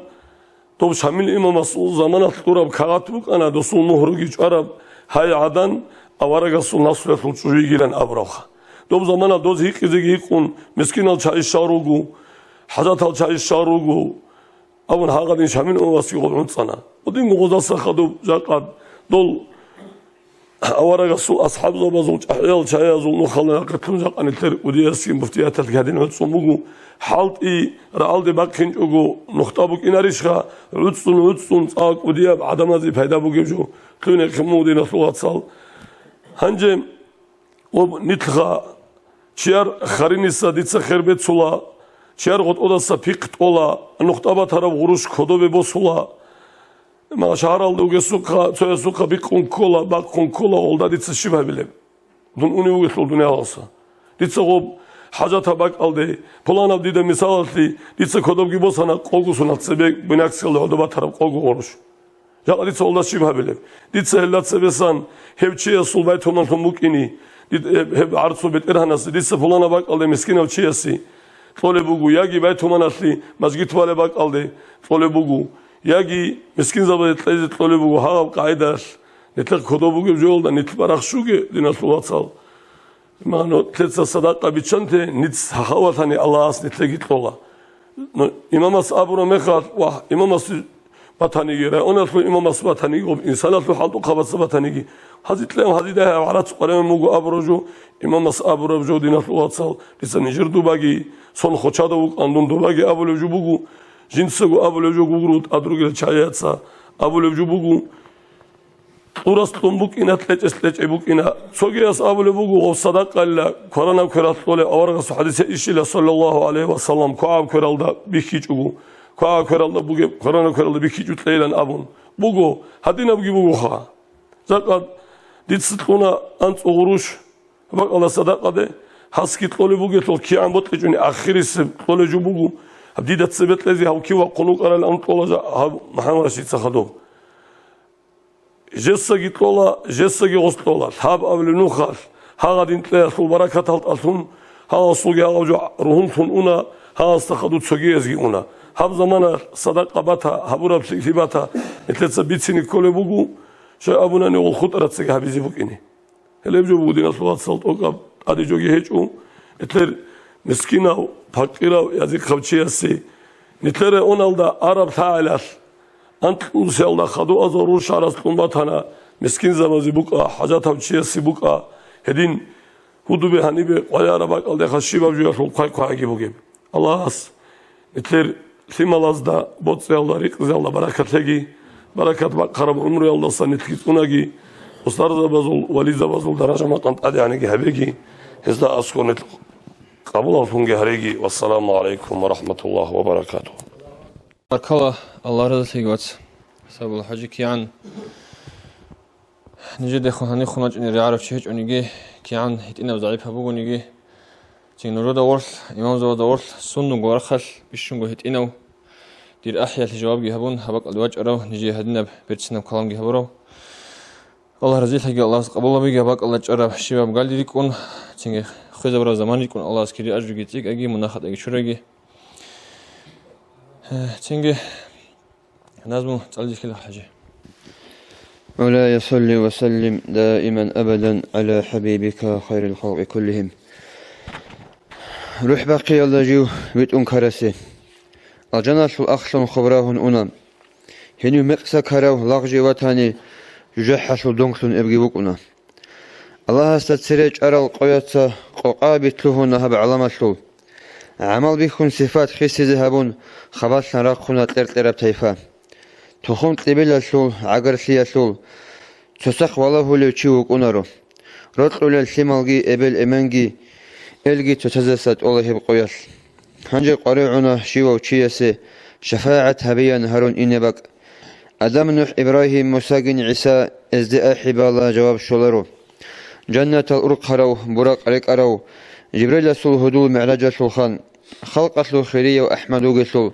[SPEAKER 7] دوب شامل إماماس زمان التراب كعات بق أنا دوسون مهرجيج عرب هاي عدن أورق النصر الشايزي جيران أبرخ دوب زمان دوز هيك يكون مسكين الشاي شاروجو حاجات الشاي شاروجو أول هاقدين شامل إماماس يقولون صنا ودين غوزاس خدوب جاقد دول أورق أصحاب زبازون أحيال شايزون نخلنا قتلون جاقن التر ودياسين مفتيات الكادين وتصمجو حالت رعال دي باكين جوجو نختابك إناريشها عدسون ساق ودياب عدم هذه فايدة بوجو كلنا كمو دينا صوت صال هنجم ونتلخا شير خرينيسا ديتسا خربت صلا شير قد أوداسا بيقت أولا نختابة ترى غروش كدوب بوصلا ما شهر aldı o suka bir konkola oldu ditse şifa bile. Dün üniversite oldu ne alsa. Ditse o haca tabak aldı. Plan aldı da misal aldı. Ditse kodum gibi sana kolgusunu atsa bir binaksel oldu batarım kolgu olmuş. Ya ditse oldu şifa bile. Ditse hellat sevesan hevçiye sulbay toman tomuk ini. Hep arzu bet erhanası. Ditse plana bak aldı miskin hevçiyesi. Tole bugu ya gibi toman atlı. Masjid vale bak aldı. Tole bugu. ياجي مسكين زبادة تلاقي طالب وهاب قاعدة نتلقى كتبه جول ده نتبارك شوكة دينا صلوات صال ما نو تلصق صداقة بتشنته نتس هوا ثاني الله أس نتلاقي طلا إمام أس أبو رمخات واه إمام أس بثاني جرا أنا أصل إمام أس بثاني جوب إنسان أصل حالته خبص بثاني جي هذي تلاقي هذي ده عرض قريب موجو أبو رجو إمام أس أبو رجو دينا صلوات صال لسه نجر دوباجي صن خشادة وعندهم دوباجي أبو رجو بوجو جنسه أبو لجو جورود أدرجل شاياتسا أبو لجو بوجو ورستم بوك إن أتلج بوك إن سوجياس أبو لبوجو وصدق الله قرنا كرات طول أورغ حديث إشيلا صلى الله عليه وسلم كعب كرالدا بيكيجو كعب كرالدا بوجو قرنا كرالدا بيكيجو تليلان أبون بوجو هدينا بوجي بوجو خا زكاة ديتسطونا أنت أغروش بق الله صدق ده حسكت طول بوجو طول كيان بتلجوني آخر السب طول جو بوجو بديدة سبت لذي هاو كيوا قلوق على الأنطولة محمد رشيد سخدوه جسّا جيتولا جسّا جيغسطولا تاب أول نوخاش هاغا دين تلاقي أصول بركة تلت ألتون هاغا صوغي هاغا جو روحون تون أونا هاغا استخدو تسوغي يزي أونا هاب زمانا صداقة باتا هابورا بسيكتي باتا نتلتسا بيتسيني كولي بوغو شاي أبونا نيغل خطرة تسيكي هابيزي بوكيني هلا بجو بوغو دين أصولات سلط أوكاب أدي جوغي هيجو نتلر مسكينة فقيرة yazık kavçiyası. Nitlere onalda Arap taalar. Antlusi Allah khadu azaru şarastun batana. Miskin zamazı buka, hacat kavçiyası buka. Hedin hudu be hani be qayara bak aldı haşiba juya sol kay gibi. Allah as. Nitler simalazda botsayalları kızallar barakatlegi. Barakat bak karab umru Allah sanitlik unagi. Ustar zabazul vali zabazul daraja maqant adi yani gebegi. Hizda askonet قبول الفنجة هريجي والسلام عليكم ورحمة الله وبركاته.
[SPEAKER 2] Arkala Allah razı olsun. Sabul hacı kiyan نجي دخون هني خونج إني رعارف شيء ونيجي كيان هتينا وزعيف هبوغ ونيجي تين نرودا ورل إمام زودا ورل سندو غورخل بيشونغو هتينا دير أحيا الجواب جهبون هبق الوجه رو نجي هدنا بيرتسنا بكلام جهبرو الله رزيل هيجي الله قبول بيجي هبق الله جرب شباب قال لي يكون تين خذ برا زمان يكون الله سكري أجر جيتيك أجي مناخد أجي شرقي تين نازمو تعالي كل حاجة
[SPEAKER 4] مولاي صل وسلم دائما أبدا على حبيبك خير الخلق كلهم. روح باقي الله جو بيت كرسي الجنة الأخصم خبراهن أنام هنو مقسى كراو لغجي وطاني جحش دونكسون ابقي بقنا الله استتسريج أرى القوية قوقابت له نهب علامة له عمل بيكون صفات خيسي ذهبون خباثنا راقنا ترترب تيفا تخون تبيل شول عقر سيا شول تسخ والله لو تشوك أنارو رطل للسمالجي إبل إمانجي إلجي تتزسد الله بقياس هنجي قريعنا شيوا وشياسي شفاعة هبيا هارون إنبك أدم نوح إبراهيم مساقين عيسى ازداء حبالا جواب شولارو جنة الأرق هرو براق عليك أرو جبريل سول هدول معرجة سلخان خلق سلو خيرية وأحمد وقسل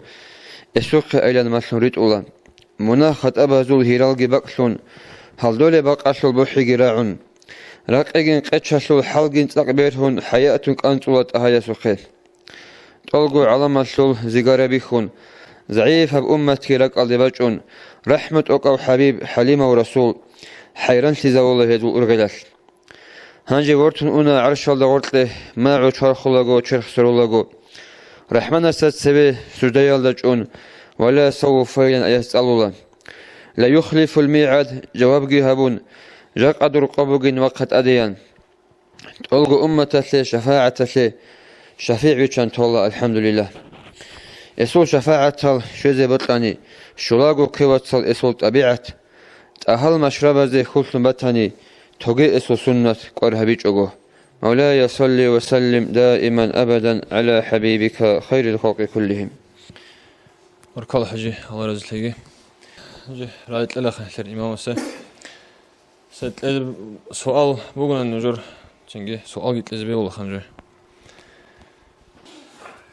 [SPEAKER 4] السوق إلى المسنوريت أولا مناخت أبا زول هيرالجي بقسون هل دولي بقاسل بوحي جراعون راقين قتشاسل حلقين تقبيرهن حياتك أنتولت أهايا سوخي تلقوا علامة سول زيغارة بيخون ضعيف هب أمتك لك الدباجون رحمة أو حبيب حليمة ورسول حيران سيزاول هدو أرغلاس هنجي ورتن أنا عرش الله ورتله ما عشار خلاقو چرخ سرولقو رحمن أستاذ سبي سجدي الدجون ولا سوف يسألولا لا يخلف الميعاد جواب جهبون جاك أدر قبوغين وقت أديان تلقوا أمتك شفاعة شفيع بيشان تولا الحمد لله اسول شفاعة شوزي بطلاني شلاغو كيواتل اسول طبيعة تأهل مشربة زي خلصن بطاني توغي اسول سنة قرها بيجوغو مولاي صل وسلم دائما أبدا على حبيبك خير الخلق كلهم
[SPEAKER 2] وركال حجي الله رزق لي حجي رايت الأخ الإمام سأل سؤال بقولنا نجور تنجي سؤال قلت لزبي والله خنجي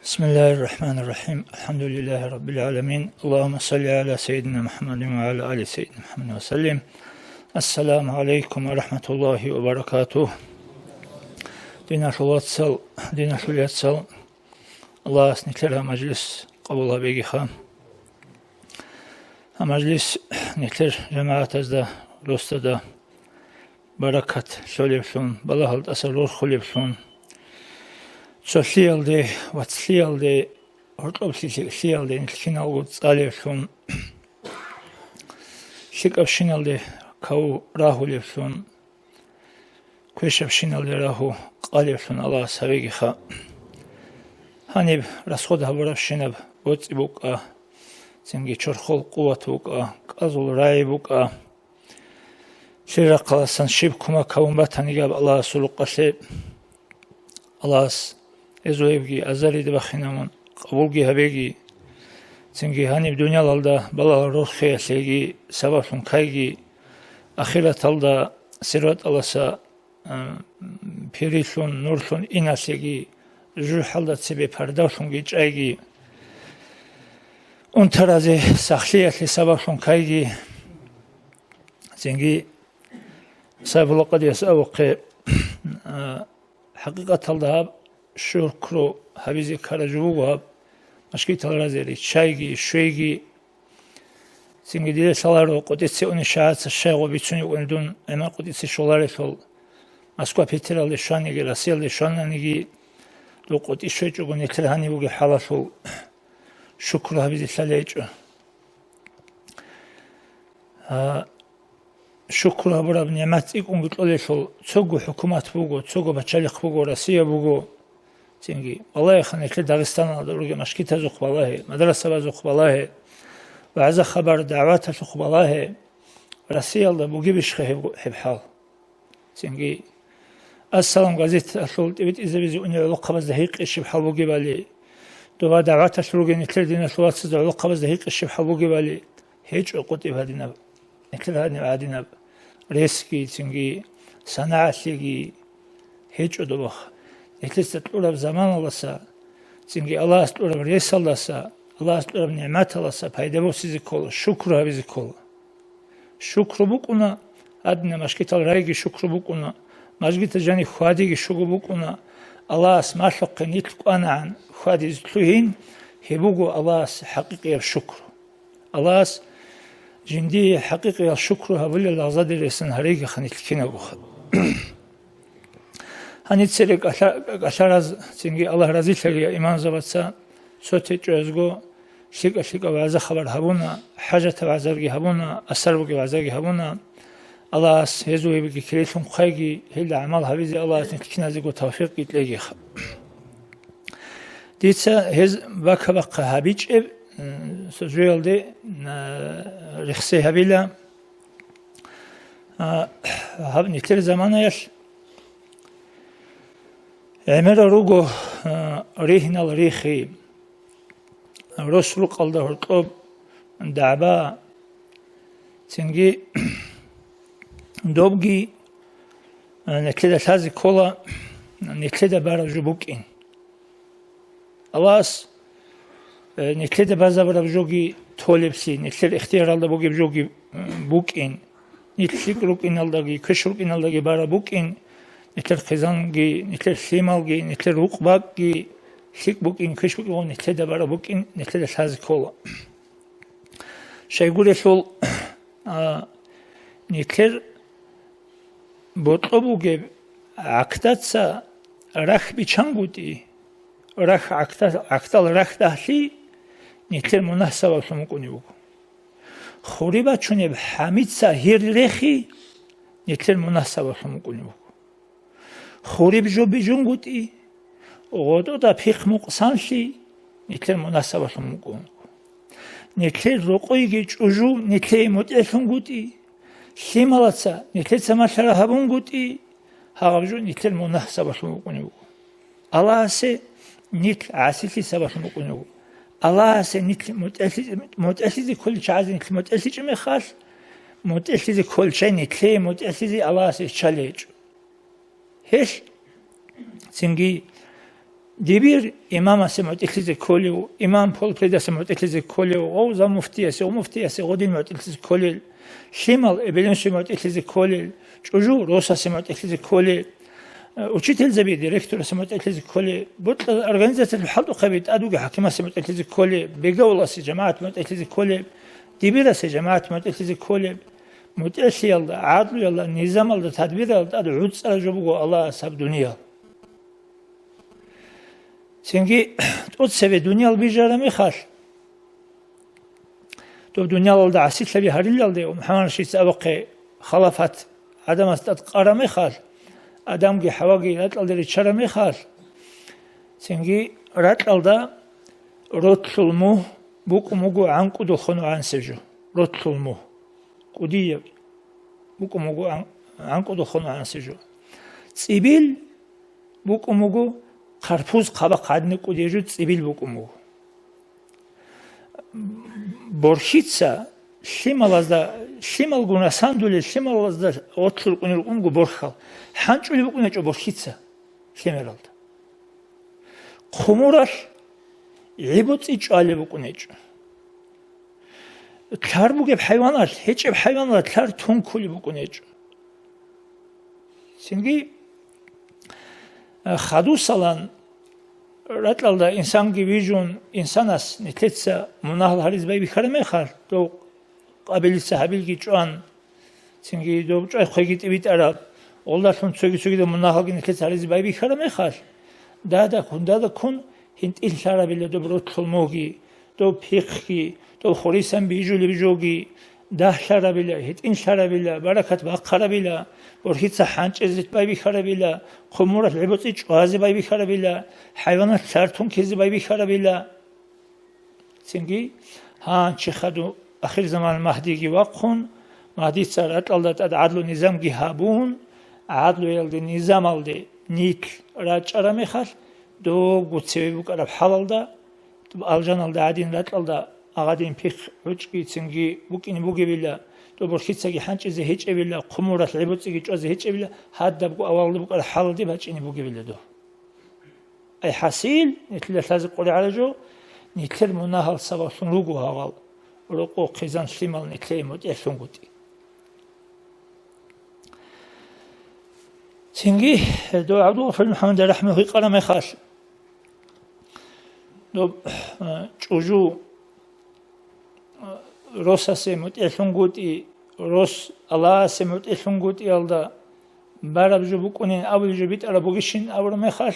[SPEAKER 8] بسم الله الرحمن الرحيم الحمد لله رب العالمين اللهم صل على سيدنا محمد وعلى آل سيدنا محمد وسلم السلام عليكم ورحمة الله وبركاته دينا شلواتسل دينا شلياتسل الله سنكلها مجلس قبولها بيجي خام مجلس نكلر جماعة أزدا روستا بركة شوليبسون بلاهل أسرور خوليبسون سوشيالدي واتسيالدي هرطلب سيالدي نتلشينا وغتساليبسون شكابشينالدي كاو راهو ليبسون كويشابشينالدي راهو قاليبسون الله سويجي خا هانيب رسخودها برافشيناب واتسيبوكا سنجي چرخول قواتوكا قازول رايبوكا شيرا قلاسان شيبكما كاون باتانيقاب الله سلوقا سيب الله ازويبجي ازالي دبخينامون قبولجي هبيجي سنجي هاني بدنيا لالدا بلا روخي سيجي سببون كايجي أخيرا تالدا سيروت الله بيريشون نورشون إنا سيجي جو حالدا تسيبي پرداشون جيج ايجي اون ترازي سخليت لسببون كايجي سنجي سابلو قد يسأوقي حقيقة تالدا شكرو هبيزي كاراجوغو مشكي تلرازيري شايجي شويجي سنجي ديلي سالارو قدتسي اوني شاعات الشايغو بيتسوني وندون اما قدتسي شولاري تول مسكوا بيترال لشانيجي راسيال لشانانيجي لو قدتسي شويجو نترهاني بوغي حالاتو شكرو هبيزي ساليجو شكرو هبرا بنعمات ايقون قتلولي تول تسوغو حكومات بوغو تسوغو بچاليق بوغو راسيا بوغو تنجي والله يخلي كل داغستان دروجي مشكيتها زوق والله مدرسة زوق والله وعز خبر دعوات زوق والله رسيل ده بوجي بشخه حال تنجي السلام غازيت أصل تبيت إذا بيجي أني علاقة بس دهيق الشيء بحال بوجي بالي دوباره دعوات زوجي نكتر دينا سوات سد علاقة بس دهيق الشيء بحال بوجي بالي هيج عقود بهذه نب نكتر هذه عادي نب რესკი ცინგი სანაასიგი ჰეჭოდობა ეთესტ ურაბ ზამანალასა ცინგი ალას ურაბ რესალასა ალას ურაბ ნემათალასა ფაიდებოსიზი ქოლა შუქრაბიზი ქოლა შუქრობუკუნა ადნა მაშკიტალ რაიგი შუქრობუკუნა ماجيت جاني خوادي شغبوكنا الله مالك نيتقان عن خوادي تلوهين هبوغو الله حقيقي الشكر الله جندي حقيقي الشكر هبل الأعزاد الرسن هريك خنيتلكينا بوخ هنيتسرق أشارز تنجي الله رضي لي إيمان زبطسا صوتي جوزغو شيك وعزا خبر هبونا حاجة وعزارجي هبونا أثر بوغي وعزارجي هبونا الله هزوي بيجي كليتهم خايجي هلا عمل هبيزي الله تكنا زيجو توفيق يتلاقي خ ديتسا هز بقى هبيج سجل دي رخصي هبيلا هب نكتر زمان يش عمر روجو ريحنا الريخي رسول قلده الطب دعبا تنجي دوبجي نكلدا تازي كولا نكلدا بارا جوبوكين ألاس نكلدا بازا بارا جوجي تولبسي نكلدا اختيار الله بوجي بجوجي بوكين نكلدا روكين الله كشروكين الله بارا بوكين نكلدا خزانجي نكلدا سيمالجي نكلدا روكباكي شيك بوكين كشروكين نكلدا بارا بوكين نكلدا تازي كولا شيء يقول شو نكلدا بطلبوجي عكتاتسا رخ بيشانغوتي رخ عكتال رخ دهلي نيتر مناسبة شموكونيو خوريبا چونيب حميدسا هير رخي نيتر مناسبة شموكونيو خوريب جو بيجونغوتي غودو دا بيخ مقصانشي نيتر مناسبة شموكونيو نيتر رقويجي چوجو نيتر متأشنغوتي شيمالاتسا نيتل سماشرا هابونغوتي هاغبجو نيتل مناسبة شموكونيو الله سي نيتل عاسيتي سبا شموكونيو الله سي نيتل متأسيزي كل شعازي نيتل متأسيزي مخاش متأسيزي كل شيء نيتل متأسيزي الله سي شاليج هش سنجي دبير إمام سي متأسيزي كوليو إمام بول بريدا سي متأسيزي كوليو غوزا مفتيا سي ومفتيا سي غودين متأسيزي كوليو شمال ابلين سمات اكليزي كولي جوجو روسا سمات اكليزي كولي учитель زبي ديريكتور سمات اكليزي كولي بوت اورغانيزاتور الحلقه خبيت ادوغ حكيمه سمات اكليزي كولي بيغولا سي جماعه سمات اكليزي كولي ديبيرا سي جماعه سمات اكليزي كولي متأسي الله عادل الله نظام الله تدبير الله عود سرجبو الله سب دنيا سنجي توت سبي دنيا البيجاره ميخاش تو دنيا الله عسيت لبي هريل الله ومحمد شيء سابق خلافات عدم استد قرمي خال آدم جي حواجي رات الله ريشرمي خال سنجي رات الله روتلمو بوك موجو عنكو دخنو عن سجو روتلمو كودية بوك موجو عنكو دخنو عن سجو سيبيل بوك موجو خرفوز قبا قادني كوديجو سيبيل بوك موجو борщица шималазда шимал гуна сандуле шималазда отур кунил кунгу борхал ханчули букуначо борщица шемералда хумураш ибоци чале букуначо карбуге хайванат хечеб хайванат кар тункули букуначо синги хадусалан راتلدا انسان کی ویژن انساناس نتیتسا مناهل هریز بای بیخرمه خال تو قابلی صحابیل کی چوان سینگی دو چای خیگیت بیت عرب اولار چون چوگی دو مناهل کی نتیتسا هریز بای بیخرمه خال دادا کن هند انشارا بیل دو برو تلموگی دو پیخی دو خوریسان بیجولی بیجوگی ده شارا بیل هند انشارا بیل برکت باقرا بیل ورهيت سحانج ازت باي بخربيلا خمورة العبوت اجوازي باي بخربيلا حيوانات سارتون كيزي باي بخربيلا سنجي هان چخدو اخير زمان مهدي جي وقخون مهدي سارت الله تاد عدلو نظام جي هابون عدلو يلدي نظام الدي نيك راج ارامي خال دو قد سوي بك عرب حلال دا تب الجان الدا عدين رات الله აღადინ ფიხ უჭკი ცინგი ბუკინი ბუგებილა тоборхицаги ханчизе хечевиля қумурат лебоциги чозе хечевиля хаддабгу авалдыбу қара халди бачини бугевиля до ай хасил нитля лази қули алажо нитлер мунахал саваsun ругу авал роқо қизан шлимал нитлей мот ясунгути цинги до абду фил мухаммад рахмахи қара мехаш до чужу Росасе мутелунгути рос Алласе мутелунгути алда барабжу букунин авлжу бит арабугишин авромехаш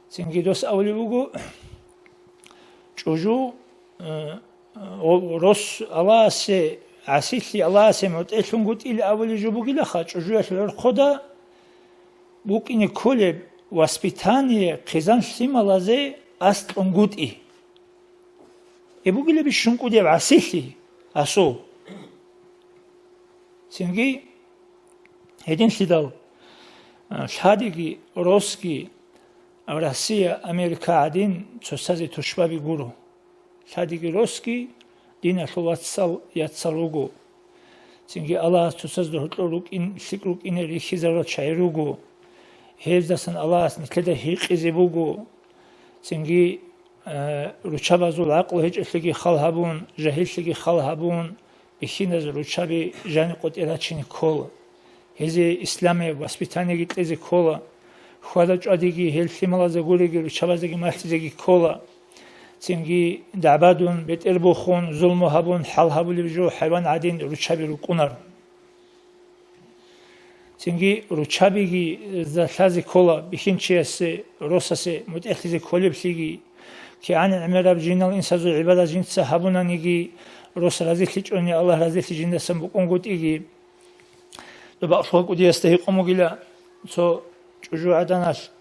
[SPEAKER 8] цингидос авливугу чужу рос Алласе асихи Алласе мутелунгути или авлжу бугилаха чужу яшлер хода букини коле воспитание қизан сималазе астлунгути ебугиле бишункуде васихи асо синги един сидал шадиги роски Россия Америка один цосази тушбаби гуру шадиги роски дина шулатсал яцалугу синги Аллах цосаз дохлорук ин сикрук инери хизарот чайругу хевдасан Аллах никеда хиқизебугу синги ручабазул ақл хеჭლиგი ხალხაბუნ ჟაჰილშიგი ხალხაბუნ бихиназ ручаби жани қотирачини кола ези исламе воспитаниеги тези кола хвадачадиги хелсималазе гулиги ручабазеги махтизеги кола цинги дабадун бетербухун зулмухабун халхабули жо хайван адин ручаби рукунар цинги ручабиги залази кола бихинчиасе росасе мутехлизе колебсиги ки ан амераб жинал инсазу ибада жинса хабунаниги рос разихли чони Аллах разихли жиндасам букунгутиги доба шокудиасте хиқомугила со чужу аданаш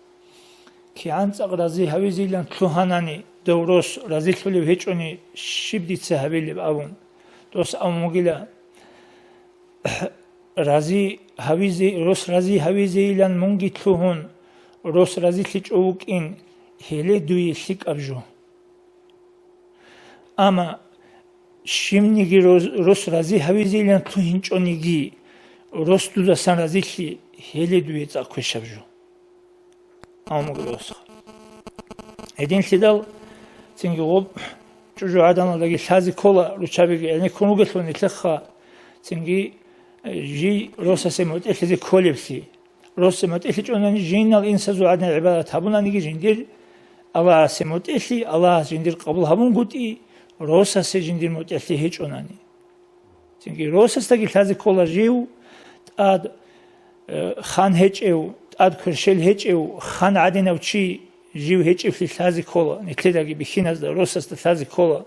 [SPEAKER 8] ки ан цаг рази хавизилан тлуханани доврос разихли хечони шибдице хавили авун дос амугила рази хавизи рос рази хавизилан мунги тлухун рос разихли чоукин хеле дуи шик абжу ама шимниги рос рази хавизилан ту хинчониги рос тудасан разихли хеле дуи цаквешабжу амугрос един сидал цинги об чужу аданадаги сази кола ручабиги эне кунугеслони тлеха цинги жи росасе мотехлизи колепси росе мотехли чонани жинал инсазу адна ибадат хабунаниги жиндир Аллах се мотехли Аллах жиндир қабул хабун гути роса се жиндир мотехли хечонани цинги росастаги лази кола жиу ад хан хечеу ад куршел хечеу хан адинавчи жиу хечефли лази кола нитледаги бихиназ да росаста лази кола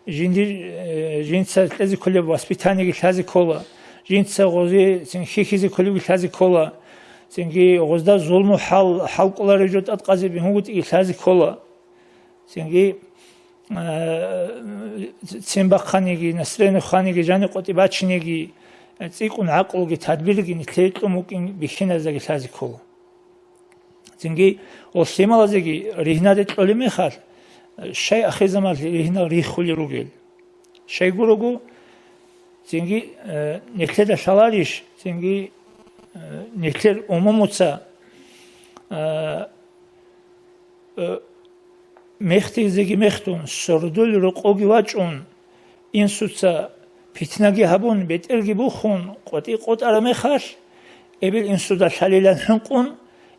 [SPEAKER 8] жиндир жинца лази кола воспитаниги лази кола жинца гози цин хихизи коли лази кола цинги гозда зулму халқулар жот атқази бихугут лази кола цинги цимбақханиги насрен ханиги жани қоти бачниги цикун ақлги тадбирги нитлетумукин бихиназаги лази кола цинги ол семалазеги рихнадет олимехар шай ахизамал рихна рихули ругел шай гурогу цинги некледа шалариш цинги неклер умумуца мехтизеги мехтун сордул руқоги вачун инсуца питнаги хабун бетерги бухун қоти қотара мехаш эбил инсуда шалилан хунқун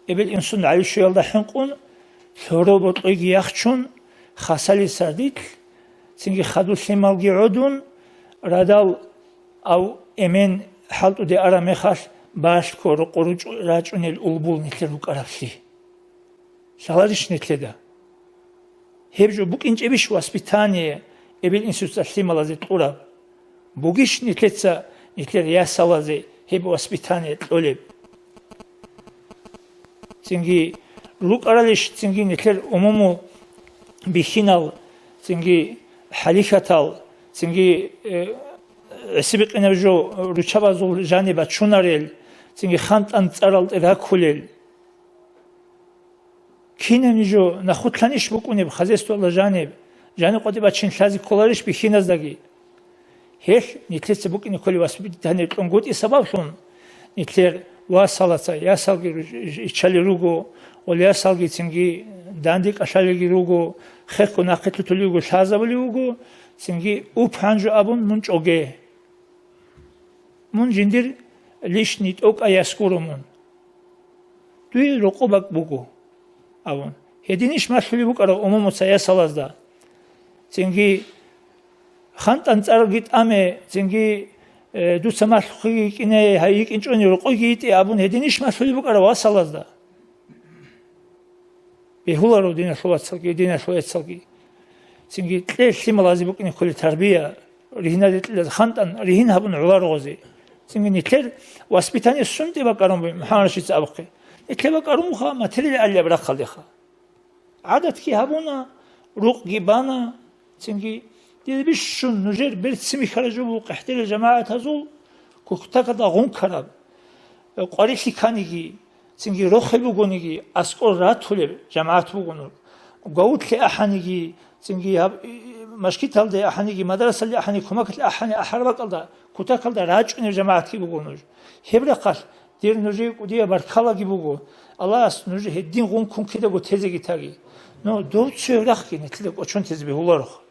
[SPEAKER 8] эбил инсун алишуялда хунқун соро ботқиги яхчун хасали сардит цинги хаду семалги удун радал ав эмен халту де ара мехаш башко руқоруч рачунел улбул нитлер укарafli шалариш нитледа хебжу букинчебиш воспитание эбил инсуца сималазе тура бугиш нитлеца нитлер ясалазе хеб воспитание толеб цинги лукаралиш цинги нитлер умуму бихинал цинги халихатал цинги сибиқинавжо ручабазул жаниба чунарел цинги хантан царал ракулел кинемижо нахутланиш букунеб хазестуала жанеб جاني قد باتشين لازي كولارش بخيناز داغي هيل نيتلس بوك نيكولي واسبيت تاني تونغوت إسبابشون نيتلر واسالتا ياسالغي إتشالي روغو ولا ياسالغي تنجي دانديك أشالغي روغو خيكو ناقتلو توليغو شازابلي روغو تنجي أوبانجو أبون منش أوغي من جندر ليش نيت أوك أياسكورو من دوي رقوبك بوغو أبون هدينيش مسؤولي بوك أرى أمومو سياسالز دا تنجي خانت أنتارجيت أمي تنجي دو سماح خيك إنه هايك إنشوني رقوقيت أبون هدينيش مسؤولي بوك أرى واسالز دا بهولارو دينا شوات سلقي دينا شوات سلقي تنجي تليش لملازي بوك إنه كل تربية رهنا دي خانتان رهين هبون عوار غوزي تنجي نتلر واسبيتاني السنتي بكارون محانشيت أبقي نتلر بكارون خا ماتريال ألي برخل ديخا عادت كي هبونا روق جيبانا تنجي دي بيشون نجير برتسمي خرجوا بوق احتل الجماعة هزول كوكتاك دا غون كراب قاريخي كانيجي تنجي روخي بوغونيجي أسكور راتولي جماعة بوغونور قوت لي أحانيجي تنجي مشكيت هالدي أحانيجي مدرسة اللي أحاني كوماكت الأحاني أحربك الدا كوتاك الدا راجعني جماعة كي بوغونور هبرا قال دير نجي ودي بركالا كي بوغو الله أس نجي هدين غون كون كده بو تزيجي تاجي نو دو تشيرخي نتلك أشون تزبي هولارخ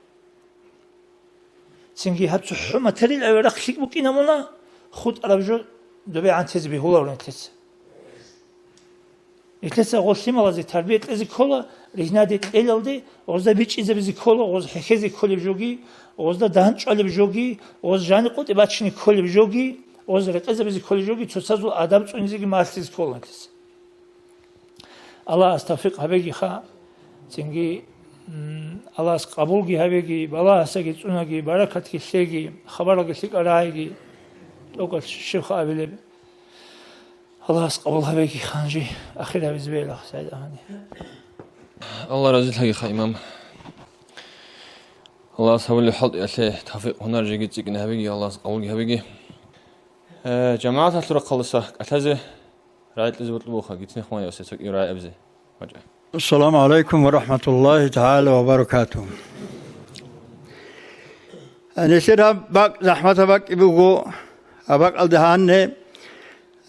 [SPEAKER 8] تنجي هاتو حما تري الأوراق شيك بوكينا منا خود أربجو دبي عن تزبي هولار نتلس نتلس غوشي مالازي تربية لازي كولا رهنادي الالدي وزدا بيتش إذا بزي كولا وز حكيزي كولي بجوجي وزدا دهنش علي بجوجي وز جاني قوت باتشني كولي بجوجي وز رقيزة بزي كولي بجوجي تسازو آدم تونيزي مالتيز كولا نتلس الله استوفيق هبيجي خا تنجي الله قبولگی هبگی بالا هستگی چونگی برکت کی شگی خبرگی شگ آرایگی توقع شیخ آبیله الله قبول هبگی خانجی آخر هبز بیله سعید آهنی
[SPEAKER 2] الله رضي الله خا إمام الله سبحانه الحلط يأتي توفيق هنا رجعت تيجي هبيجي الله قبولگی هبگی جماعة الطرق خلصة أتهزه رأيت لزبط البوخة جتني خواني أسيتك إيراء أبزي وجه
[SPEAKER 9] السلام عليكم ورحمة الله تعالى وبركاته. نسير بق زحمة بق يبغو أبق الدهان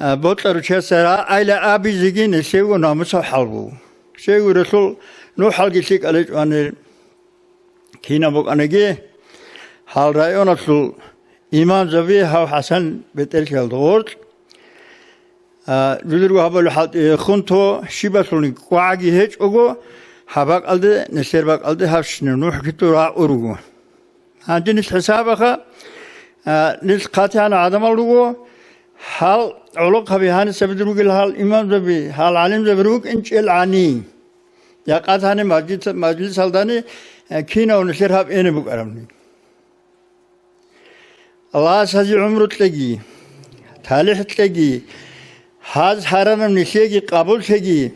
[SPEAKER 9] بطل رشاسة أيلا أبي زيجي نسيو نامسه حلبو سيو رسول نو حلقي سيك عليك أن كينا بق أنجي حال رأيون رسول إمام زبي هاو حسن بتلك الدور جلرو هبل حد خنتو شيبسوني قواعي هيج أوجو حباك ألد نسير باك ألد هفش نوح كتورا أوروجو عندي نس حسابها نس قاتيان عدم أوروجو حال علق هبيهان سبدروج الحال إمام زبي حال عالم زبروج إنش العني يا قاتيان مجلس هالداني كينا ونسير هب إني بقرمني الله سازي عمره تلاقي تالح تلاقي هذا حرام نسيجي قبول سجي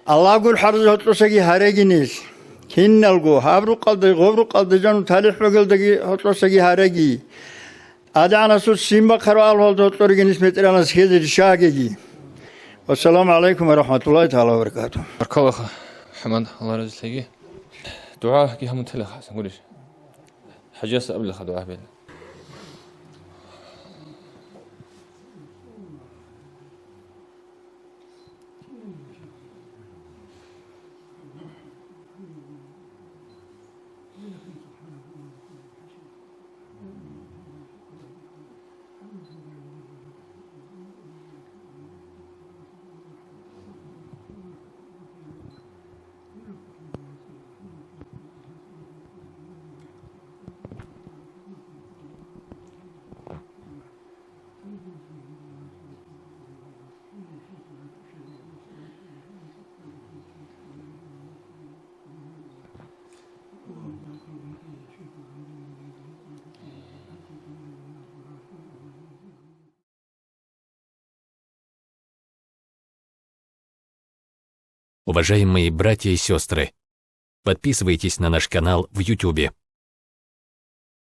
[SPEAKER 9] الله يقول حرز هتلو سجي هارجينيس كين نلقو هابرو قلد غبرو قلد جانو تاريخ بقول دقي هتلو سجي هارجي أدعنا سوت سيمبا خروال هتلو هتلو جينيس مترنا سكيد الشاقي والسلام عليكم ورحمة الله تعالى وبركاته.
[SPEAKER 2] بارك الله حمد الله رضي الله دعاء كي هم تلخ نقولش حجاس قبل دعاء بين
[SPEAKER 10] Уважаемые братья и сестры, подписывайтесь на наш канал в YouTube.